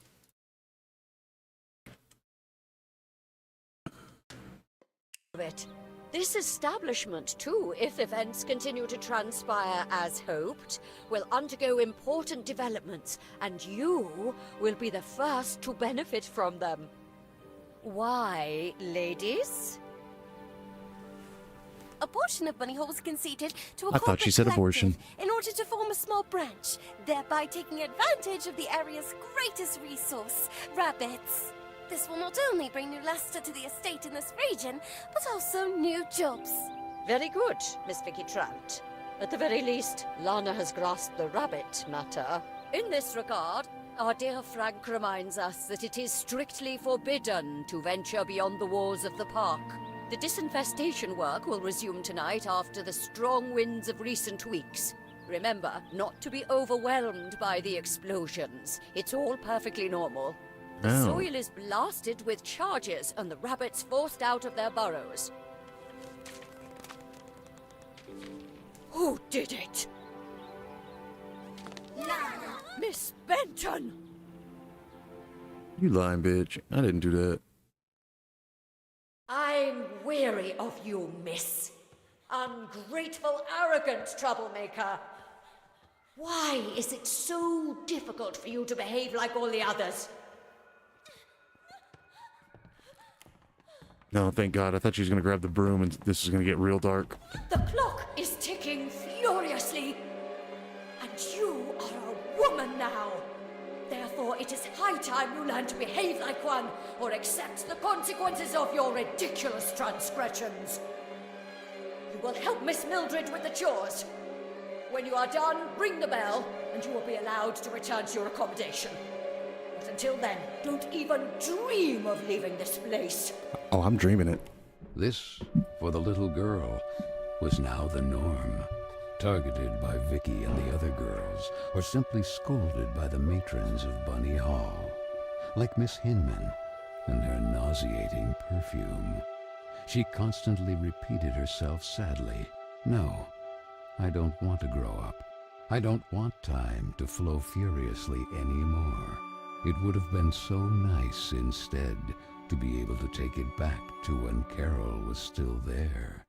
It. This establishment, too, if events continue to transpire as hoped, will undergo important developments, and you will be the first to benefit from them. Why, ladies? A portion of Bunny Hole was conceded to a I thought she said corporate abortion. collective in order to form a small branch, thereby taking advantage of the area's greatest resource, rabbits. This will not only bring new luster to the estate in this region, but also new jobs. Very good, Miss Vicky Trout. At the very least, Lana has grasped the rabbit matter. In this regard, our dear Frank reminds us that it is strictly forbidden to venture beyond the walls of the park. The disinfestation work will resume tonight after the strong winds of recent weeks. Remember, not to be overwhelmed by the explosions. It's all perfectly normal. The Oh. soil is blasted with charges and the rabbits forced out of their burrows. Who did it? Lana! Miss Benton! You lying bitch. I didn't do that. I'm weary of you, miss. Ungrateful, arrogant troublemaker. Why is it so difficult for you to behave like all the others? No, thank God. I thought she was going to grab the broom and this was going to get real dark. The clock is ticking furiously. And you are a woman now. Therefore, it is high time you learn to behave like one, or accept the consequences of your ridiculous transgressions. You will help Miss Mildred with the chores. When you are done, ring the bell, and you will be allowed to return to your accommodation. But until then, don't even dream of leaving this place. Oh, I'm dreaming it. This, for the little girl, was now the norm. Targeted by Vicky and the other girls, or simply scolded by the matrons of Bunny Hall. Like Miss Hinman and her nauseating perfume. She constantly repeated herself sadly, "No, I don't want to grow up. I don't want time to flow furiously anymore. It would have been so nice instead to be able to take it back to when Carol was still there."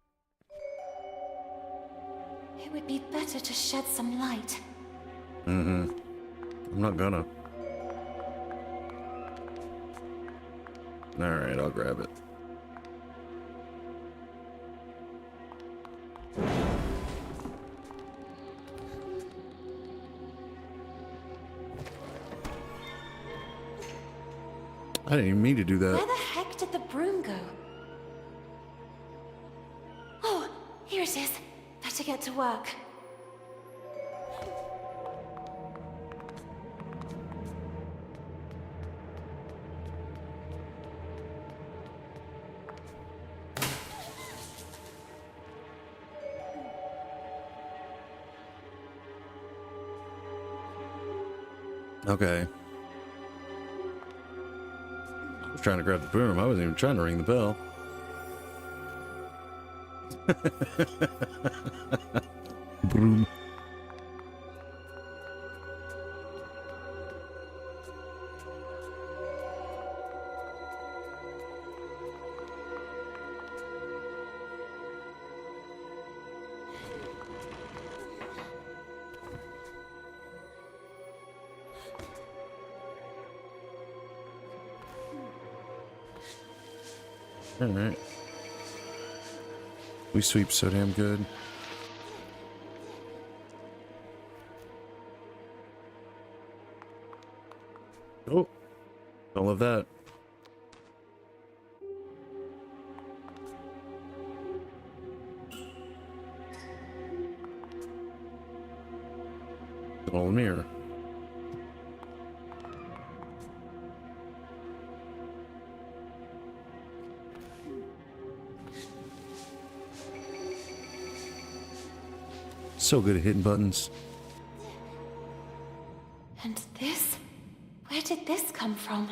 It would be better to shed some light. Mm-hmm. I'm not gonna. Alright, I'll grab it. I didn't even mean to do that. Where the heck did the broom go? Oh, here it is. Better get to work. Okay. I was trying to grab the broom. I wasn't even trying to ring the bell. Broom. All right. We sweep so damn good. Oh, don't love that. All mirror. So good at hitting buttons. And this? Where did this come from?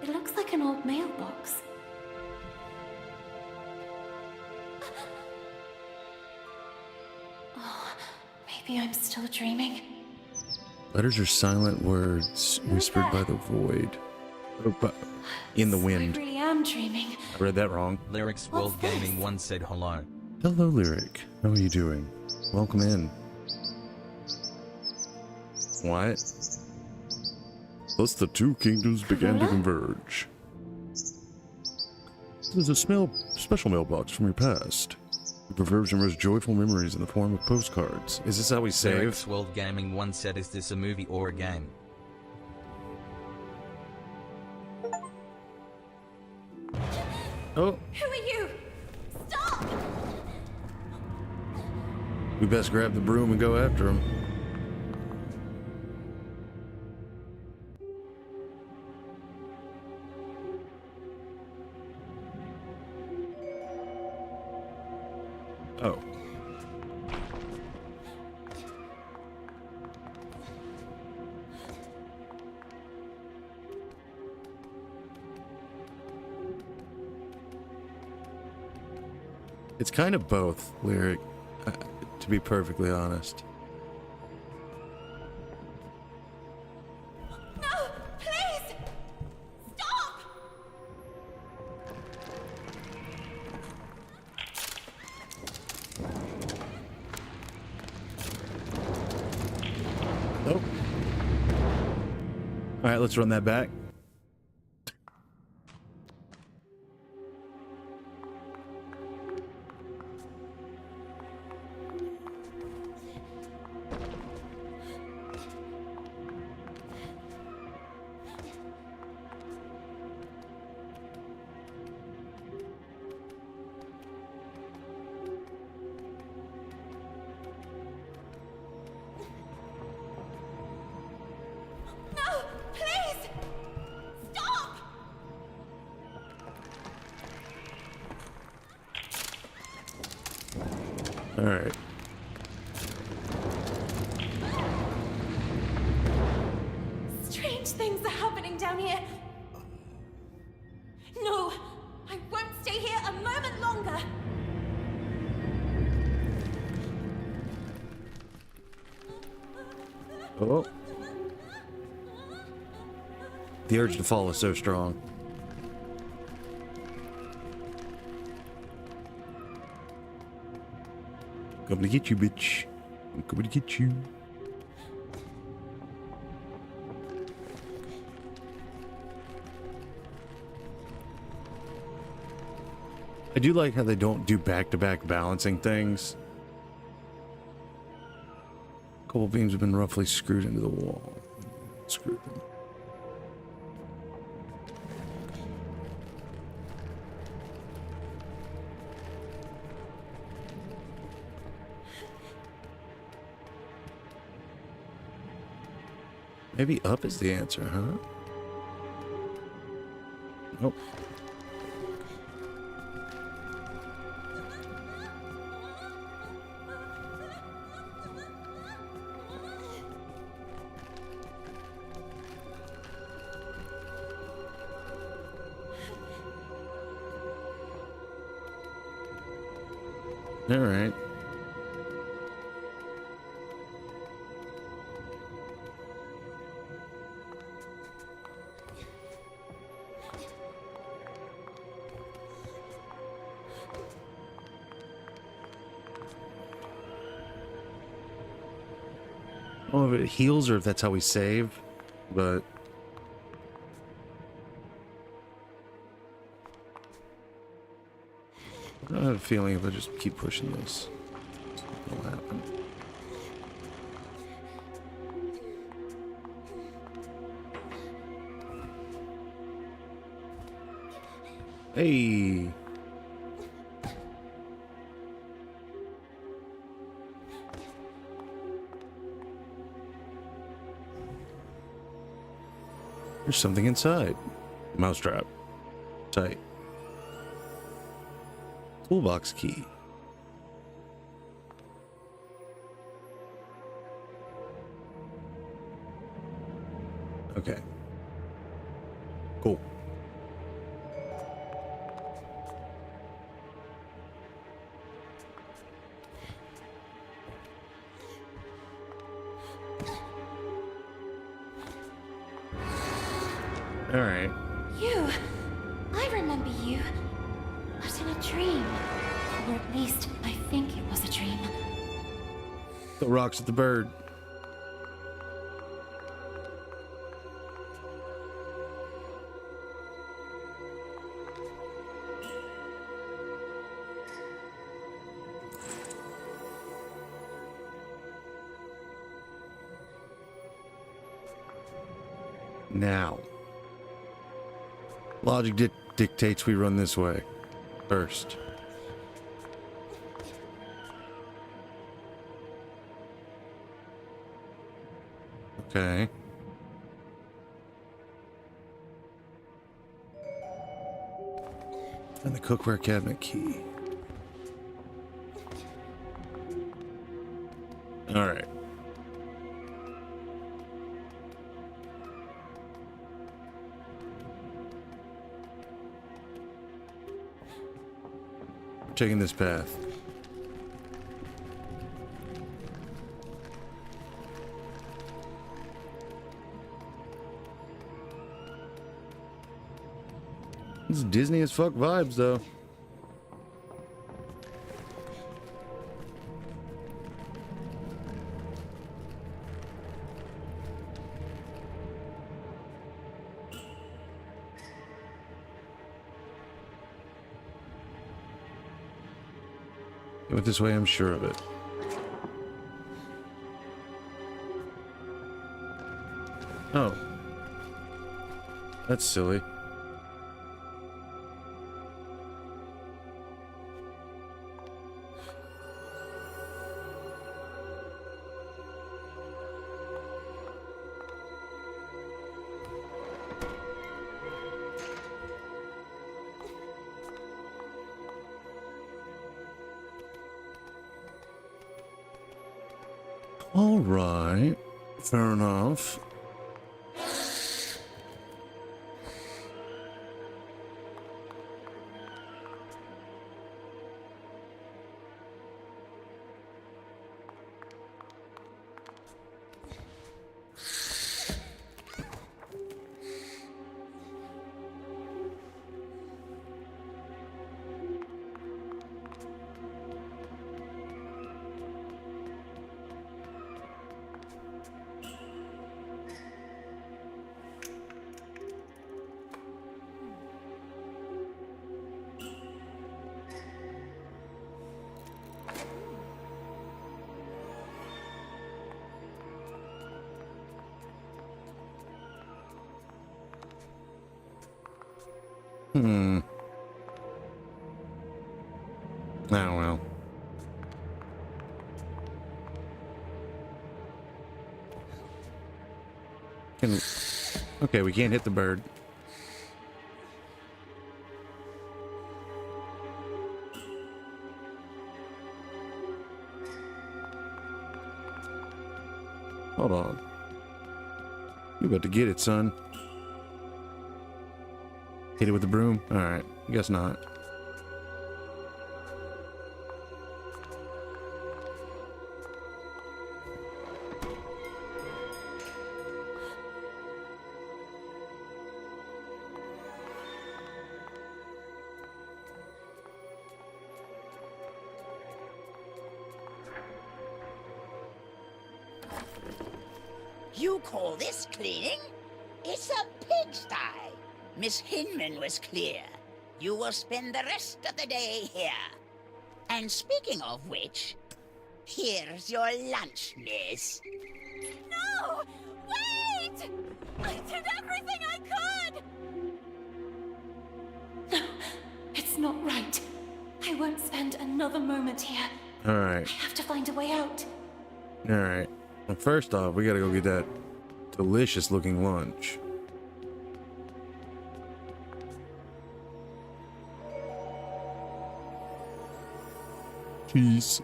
It looks like an old mailbox. Maybe I'm still dreaming. Letters are silent words whispered by the void. Oh, but in the wind. I really am dreaming. I read that wrong. Lyrics World Gaming 1 said hello. Hello, Lyric. How are you doing? Welcome in. What? Thus the two kingdoms began to converge. There's a special mailbox from your past. It preserves your most joyful memories in the form of postcards. Is this how we save? Lyrics World Gaming 1 said, is this a movie or a game? Oh. Who are you? Stop! We best grab the broom and go after him. Oh. It's kind of both, Lyric, to be perfectly honest. No! Please! Stop! Nope. Alright, let's run that back. No! Please! Stop! Alright. Strange things are happening down here. No! I won't stay here a moment longer! Oh. The urge to fall is so strong. Coming to get you, bitch. I'm coming to get you. I do like how they don't do back-to-back balancing things. A couple beams have been roughly screwed into the wall. Screw them. Maybe up is the answer, huh? Nope. All right. I don't know if it heals or if that's how we save, but I have a feeling if I just keep pushing this, it'll happen. Hey! There's something inside. Mousetrap. Tight. Toolbox key. Okay. Cool. Alright. You. I remember you. But in a dream. Or at least, I think it was a dream. The rocks at the bird. Now, logic dictates we run this way first. Okay. And the cookware cabinet key. All right. We're taking this path. It's Disney as fuck vibes, though. It went this way, I'm sure of it. Oh. That's silly. All right, fair enough. Oh, well. Okay, we can't hit the bird. Hold on. You about to get it, son. Hit it with the broom? Alright, guess not. You call this cleaning? It's a pigsty. Miss Hinman was clear. You will spend the rest of the day here. And speaking of which, here's your lunch, miss. No! Wait! I did everything I could! No, it's not right. I won't spend another moment here. Alright. I have to find a way out. Alright. Well, first off, we gotta go get that delicious looking lunch. Peace.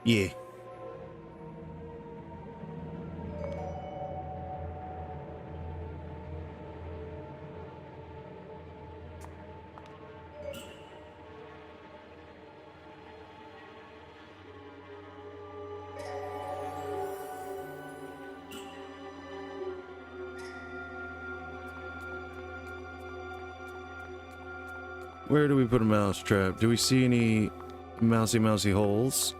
Yeah. Where do we put a mouse trap? Do we see any mousy holes?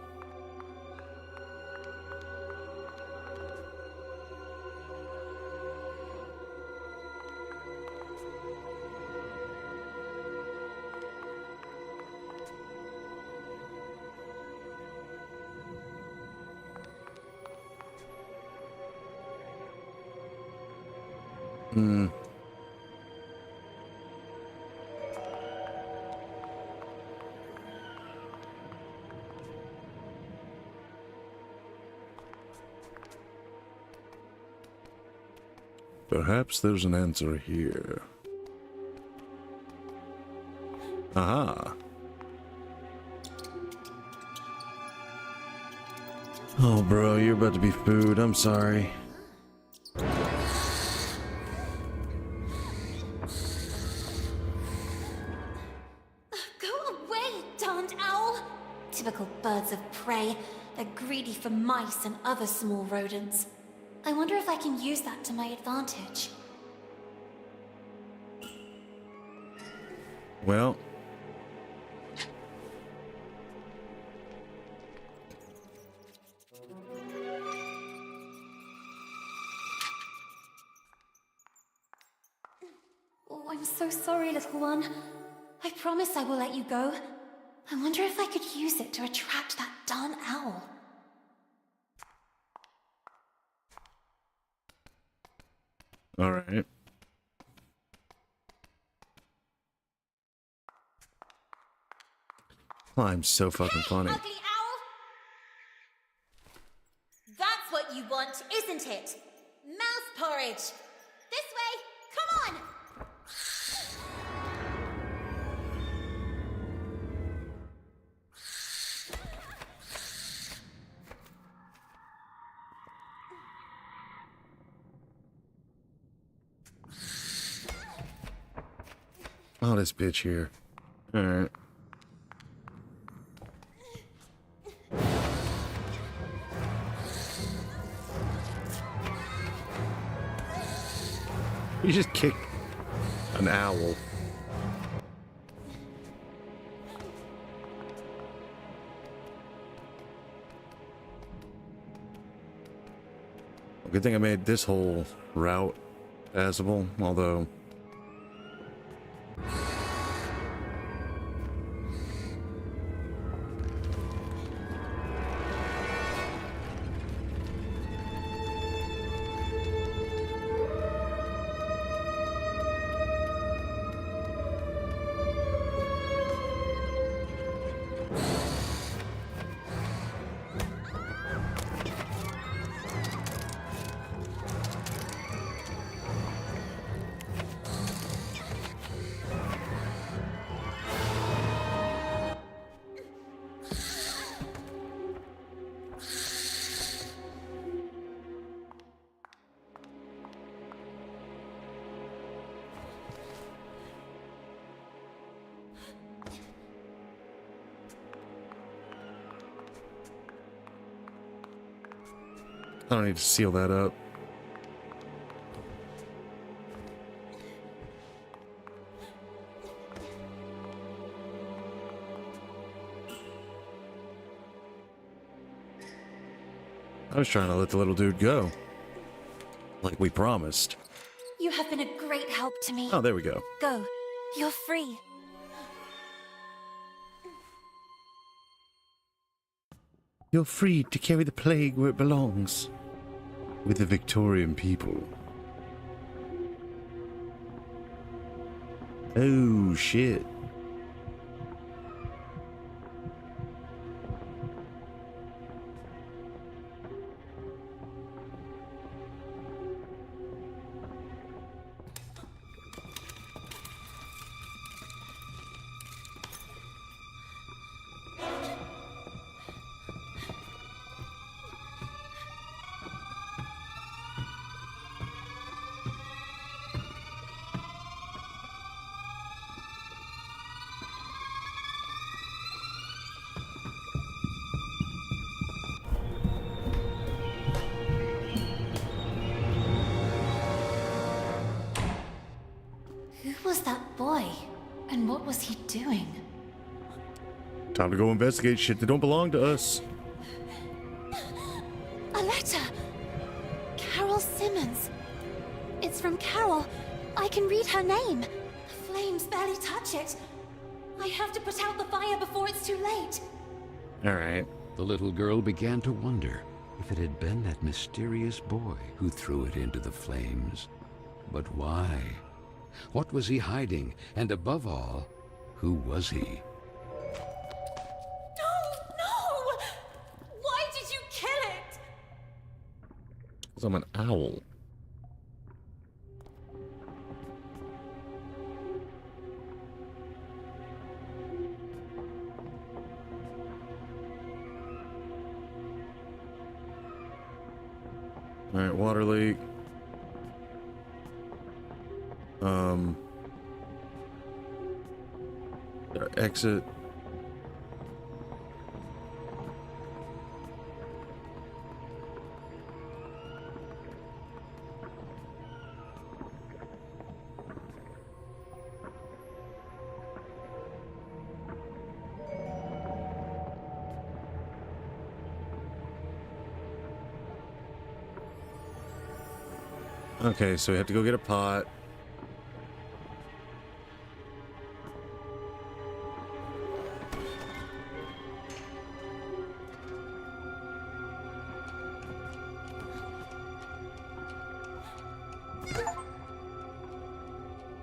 Hmm. Perhaps there's an answer here. Aha. Oh, bro, you're about to be food. I'm sorry. Go away, darned owl! Typical birds of prey. They're greedy for mice and other small rodents. I wonder if I can use that to my advantage. Well. Oh, I'm so sorry, little one. I promise I will let you go. I wonder if I could use it to attract that darn owl. All right. I'm so fucking funny. Ugly owl! That's what you want, isn't it? Mouse porridge! This way! Come on! Oh, this bitch here. All right. You just kicked an owl. Good thing I made this whole route passable, although... I don't need to seal that up. I was trying to let the little dude go. Like we promised. You have been a great help to me. Oh, there we go. Go. You're free. You're free to carry the plague where it belongs. With the Victorian people. Oh, shit. Time to go investigate shit that don't belong to us. A letter. Carol Simmons. It's from Carol. I can read her name. The flames barely touch it. I have to put out the fire before it's too late. All right. The little girl began to wonder if it had been that mysterious boy who threw it into the flames. But why? What was he hiding? And above all, who was he? No! Why did you kill it? 'Cause I'm an owl. All right, water leak. Exit. Okay, so we have to go get a pot.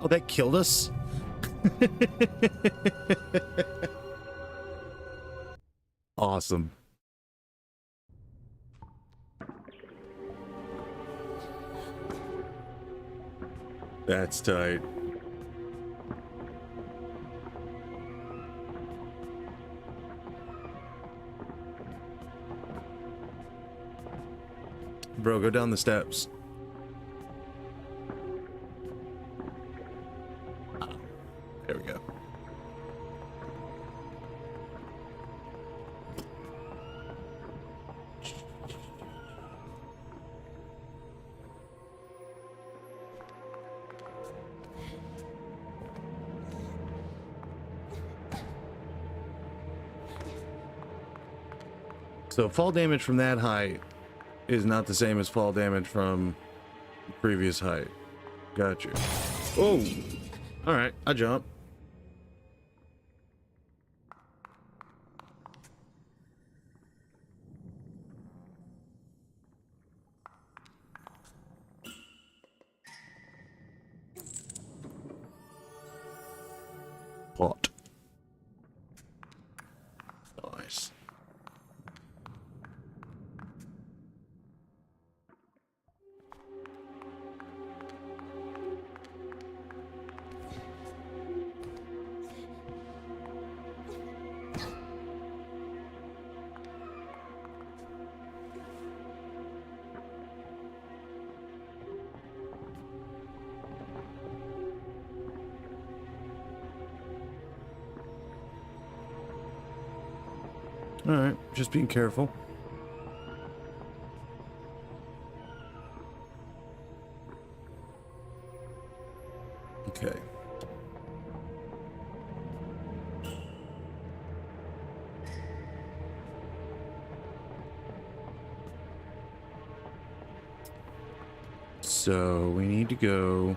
Oh, that killed us? Awesome. That's tight. Bro, go down the steps. There we go. So fall damage from that height is not the same as fall damage from the previous height. Gotcha. Oh! Alright, I jump. Pot. Nice. Alright, just being careful. Okay. So we need to go.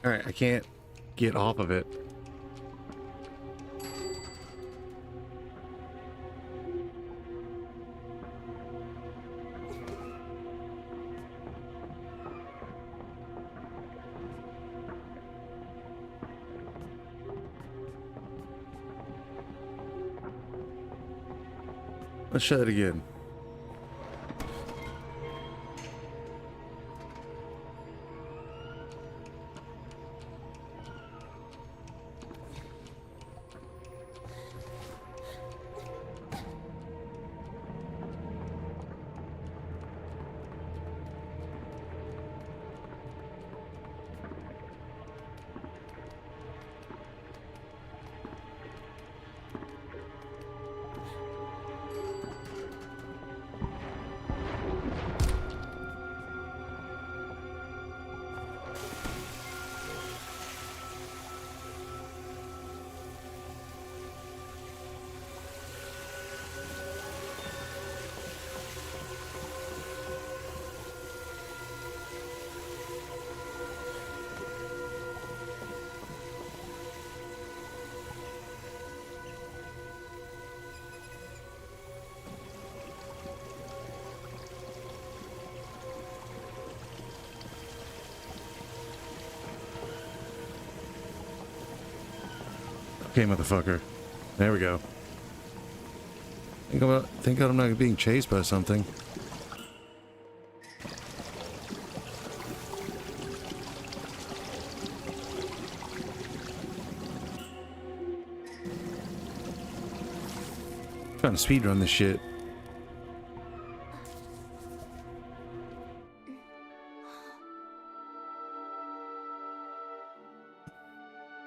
Alright, I can't get off of it. Let's try that again. Okay, motherfucker. There we go. Thank God I'm not being chased by something. Trying to speedrun this shit.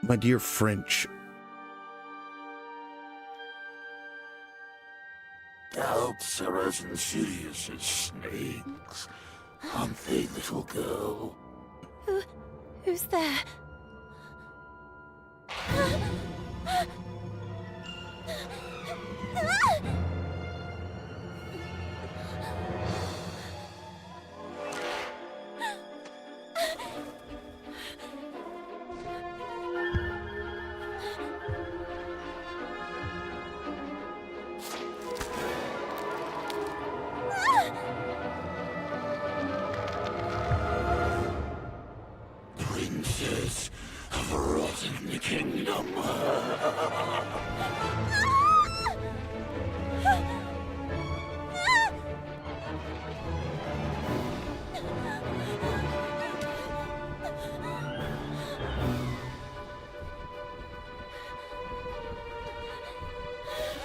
My dear French. Doubts are as insidious as snakes, aren't they, little girl? Who's there? Princess of a rotten kingdom.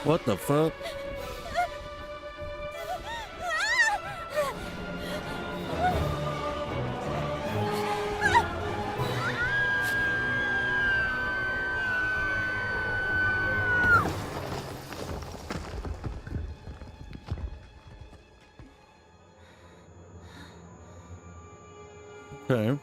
What the fuck? Okay.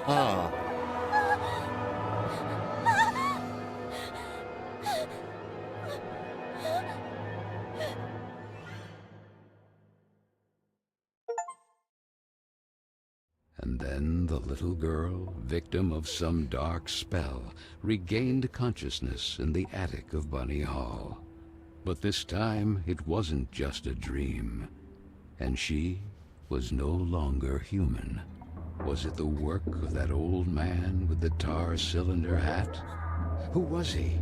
Ah. And then the little girl, victim of some dark spell, regained consciousness in the attic of Bunny Hall. But this time it wasn't just a dream, and she was no longer human. Was it the work of that old man with the tar cylinder hat? Who was he?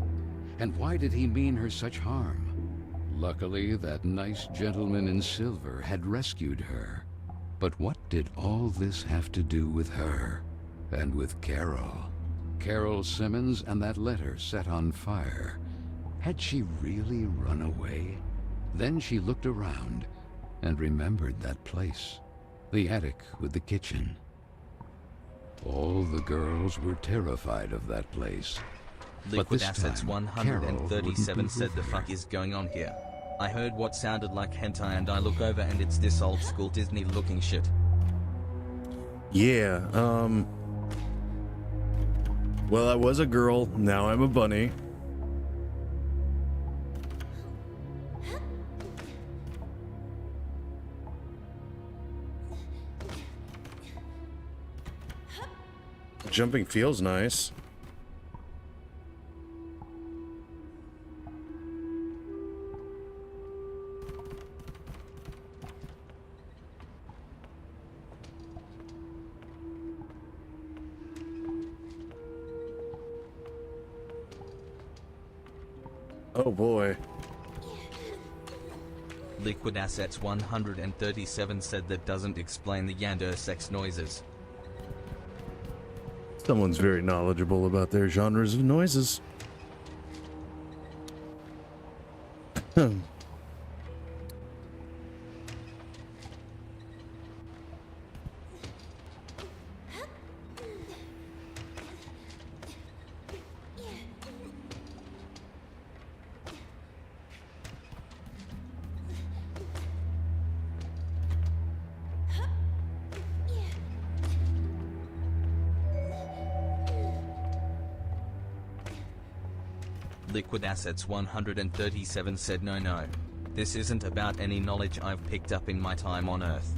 And why did he mean her such harm? Luckily, that nice gentleman in silver had rescued her. But what did all this have to do with her? And with Carol? Carol Simmons and that letter set on fire. Had she really run away? Then she looked around and remembered that place. The attic with the kitchen. All the girls were terrified of that place. But Liquid this Assets time, 137 said the fuck is going on here? I heard what sounded like hentai and I look over and it's this old school Disney looking shit. Yeah, well, I was a girl, now I'm a bunny. Jumping feels nice. Oh boy. Liquid Assets 137 said that doesn't explain the Yander sex noises. Someone's very knowledgeable about their genres of noises. Liquid Assets 137 said no. This isn't about any knowledge I've picked up in my time on Earth.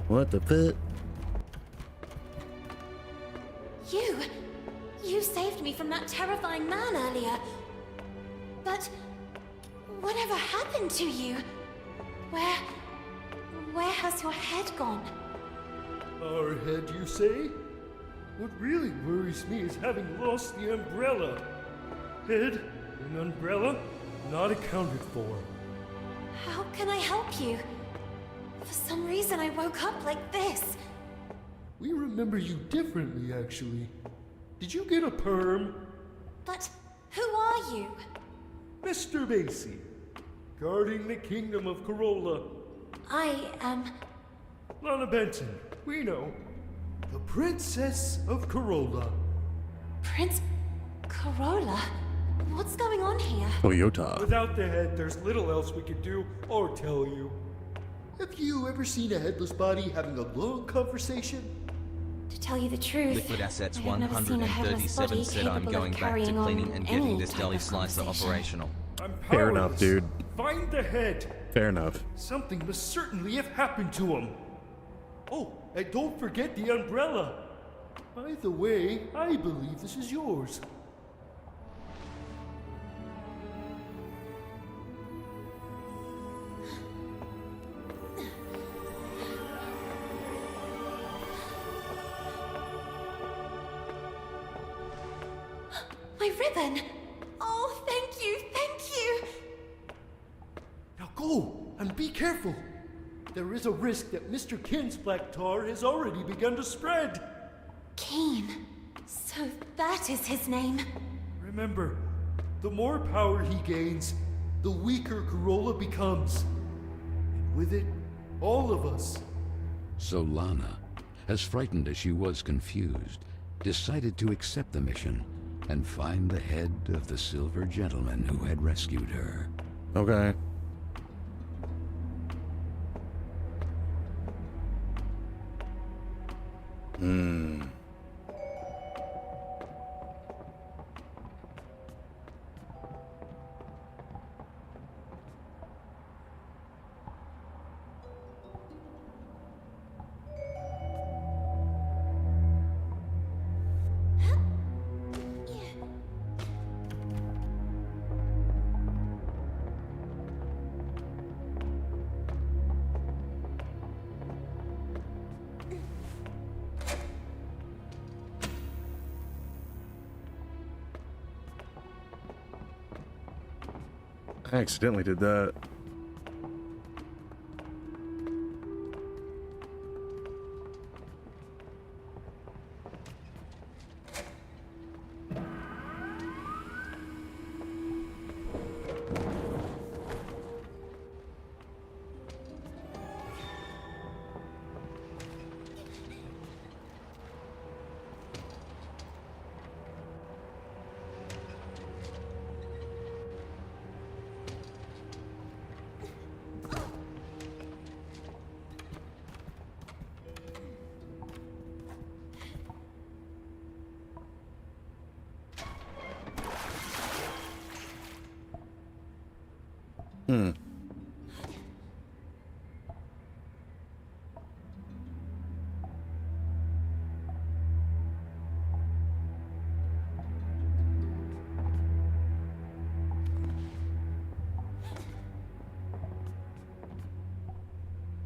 What the fuck? You saved me from that terrifying man earlier. But whatever happened to you? Where has your head gone? Our head, you say? What really worries me is having lost the umbrella. Head and umbrella not accounted for. How can I help you? For some reason I woke up like this. We remember you differently, actually. Did you get a perm? But who are you? Mr. Macy, guarding the kingdom of Corolla. I am... Lana Benson, we know. The Princess of Corolla. Prince Corolla? What's going on here? Toyota. Without the head, there's little else we could do or tell you. Have you ever seen a headless body having a long conversation? To tell you the truth, Liquid Assets I have never seen a headless 137 body said I'm capable going of back to carrying cleaning on and any getting this type deli of slicer conversation. operational. I'm Fair powerless. enough, dude. Find the head. Fair enough. Something must certainly have happened to him. Oh, and don't forget the umbrella. By the way, I believe this is yours. My ribbon! Oh, thank you, thank you! Now go, and be careful. There is a risk that Mr. Kin's black tar has already begun to spread. Keen. So that is his name. Remember, the more power he gains, the weaker Corolla becomes. And with it, all of us. So Lana, as frightened as she was confused, decided to accept the mission and find the head of the silver gentleman who had rescued her. Okay. I accidentally did that.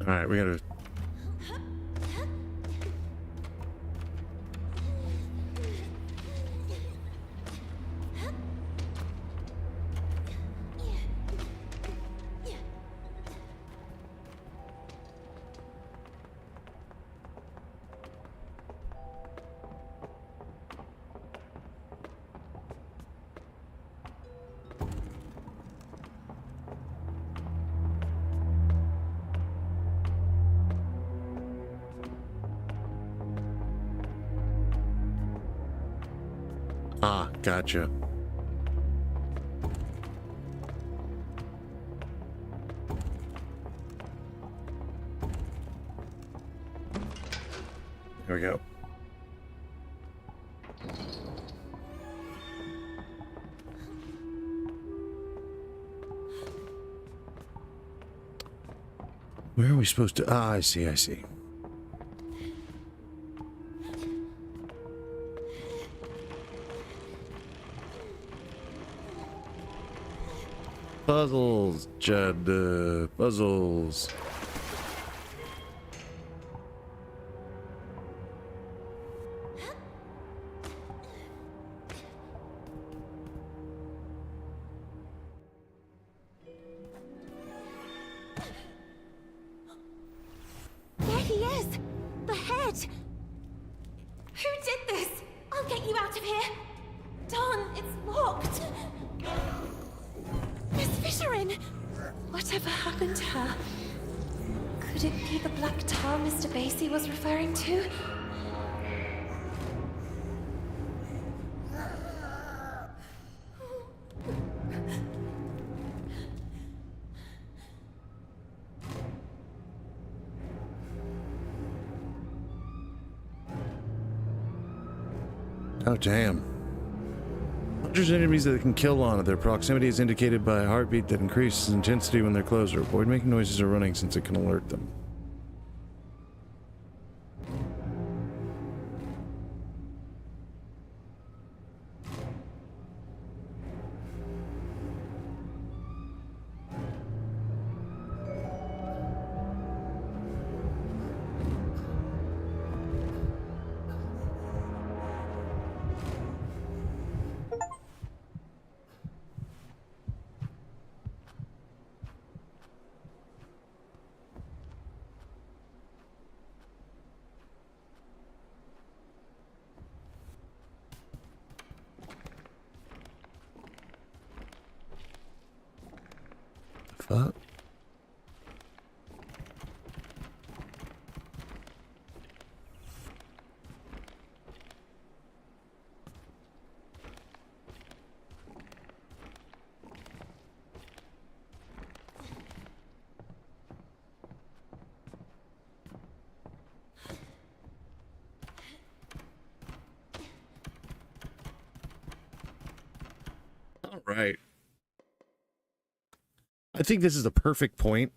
All right, we gotta. Ah, gotcha. There we go. Where are we supposed to? Ah, I see, I see. Puzzles, Judd. Puzzles. There he is! The head! Who did this? I'll get you out of here! Don, it's locked! Miss Fisherin! Whatever happened to her? Could it be the black tar Mr. Basie was referring to? Oh, damn. Hunters and enemies that can kill on it. Their proximity is indicated by a heartbeat that increases intensity when they're closer. Avoid making noises or running since it can alert them. Fuck. All right. I think this is the perfect point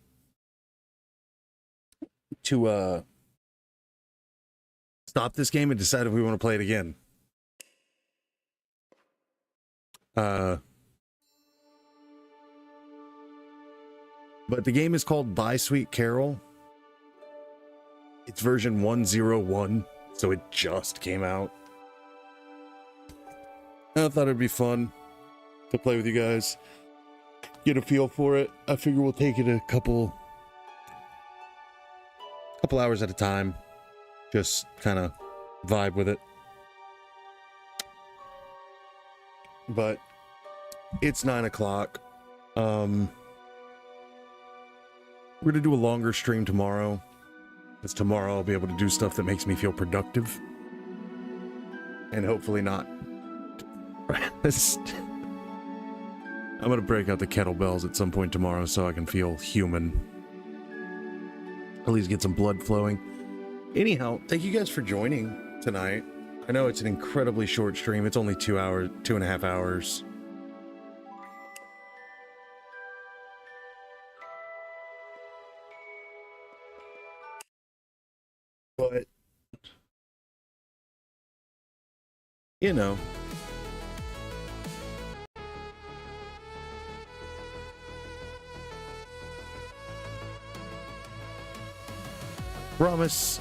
to stop this game and decide if we want to play it again. But the game is called Bye Sweet Carol. It's version 101, so it just came out. I thought it'd be fun to play with you guys. Get a feel for it. I figure we'll take it a couple hours at a time. Just kind of vibe with it. But it's 9 o'clock. We're gonna do a longer stream tomorrow. Because tomorrow I'll be able to do stuff that makes me feel productive. And hopefully not depressed. I'm gonna break out the kettlebells at some point tomorrow so I can feel human. At least get some blood flowing. Anyhow, thank you guys for joining tonight. I know it's an incredibly short stream. It's only 2.5 hours. But, you know. Promise.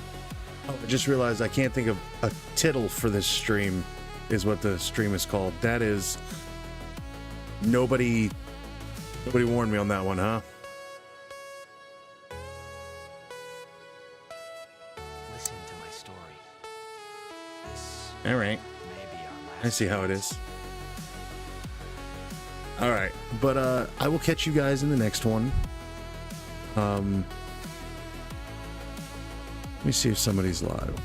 Oh, I just realized I can't think of a tittle for this stream, is what the stream is called. That is... Nobody warned me on that one, huh? Listen to my story. All right. I see how it is. All right, but I will catch you guys in the next one. Let me see if somebody's live.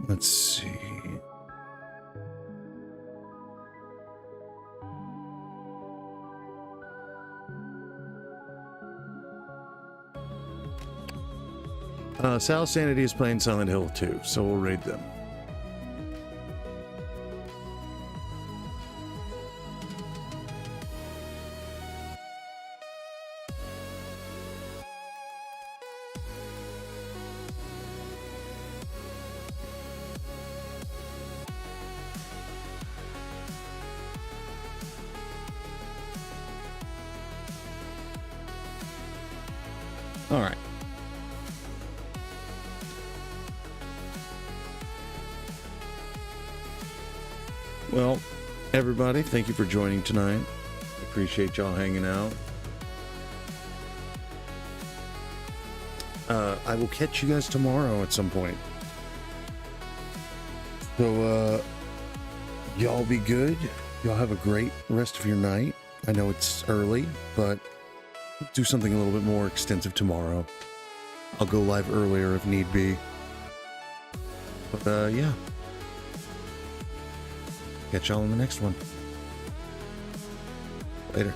Let's see. Sal Sanity is playing Silent Hill 2, so we'll raid them. All right. Well, everybody, thank you for joining tonight. Appreciate y'all hanging out. I will catch you guys tomorrow at some point. So, y'all be good. Y'all have a great rest of your night. I know it's early, but do something a little bit more extensive tomorrow. I'll go live earlier if need be. But, yeah. Catch y'all in the next one. Later.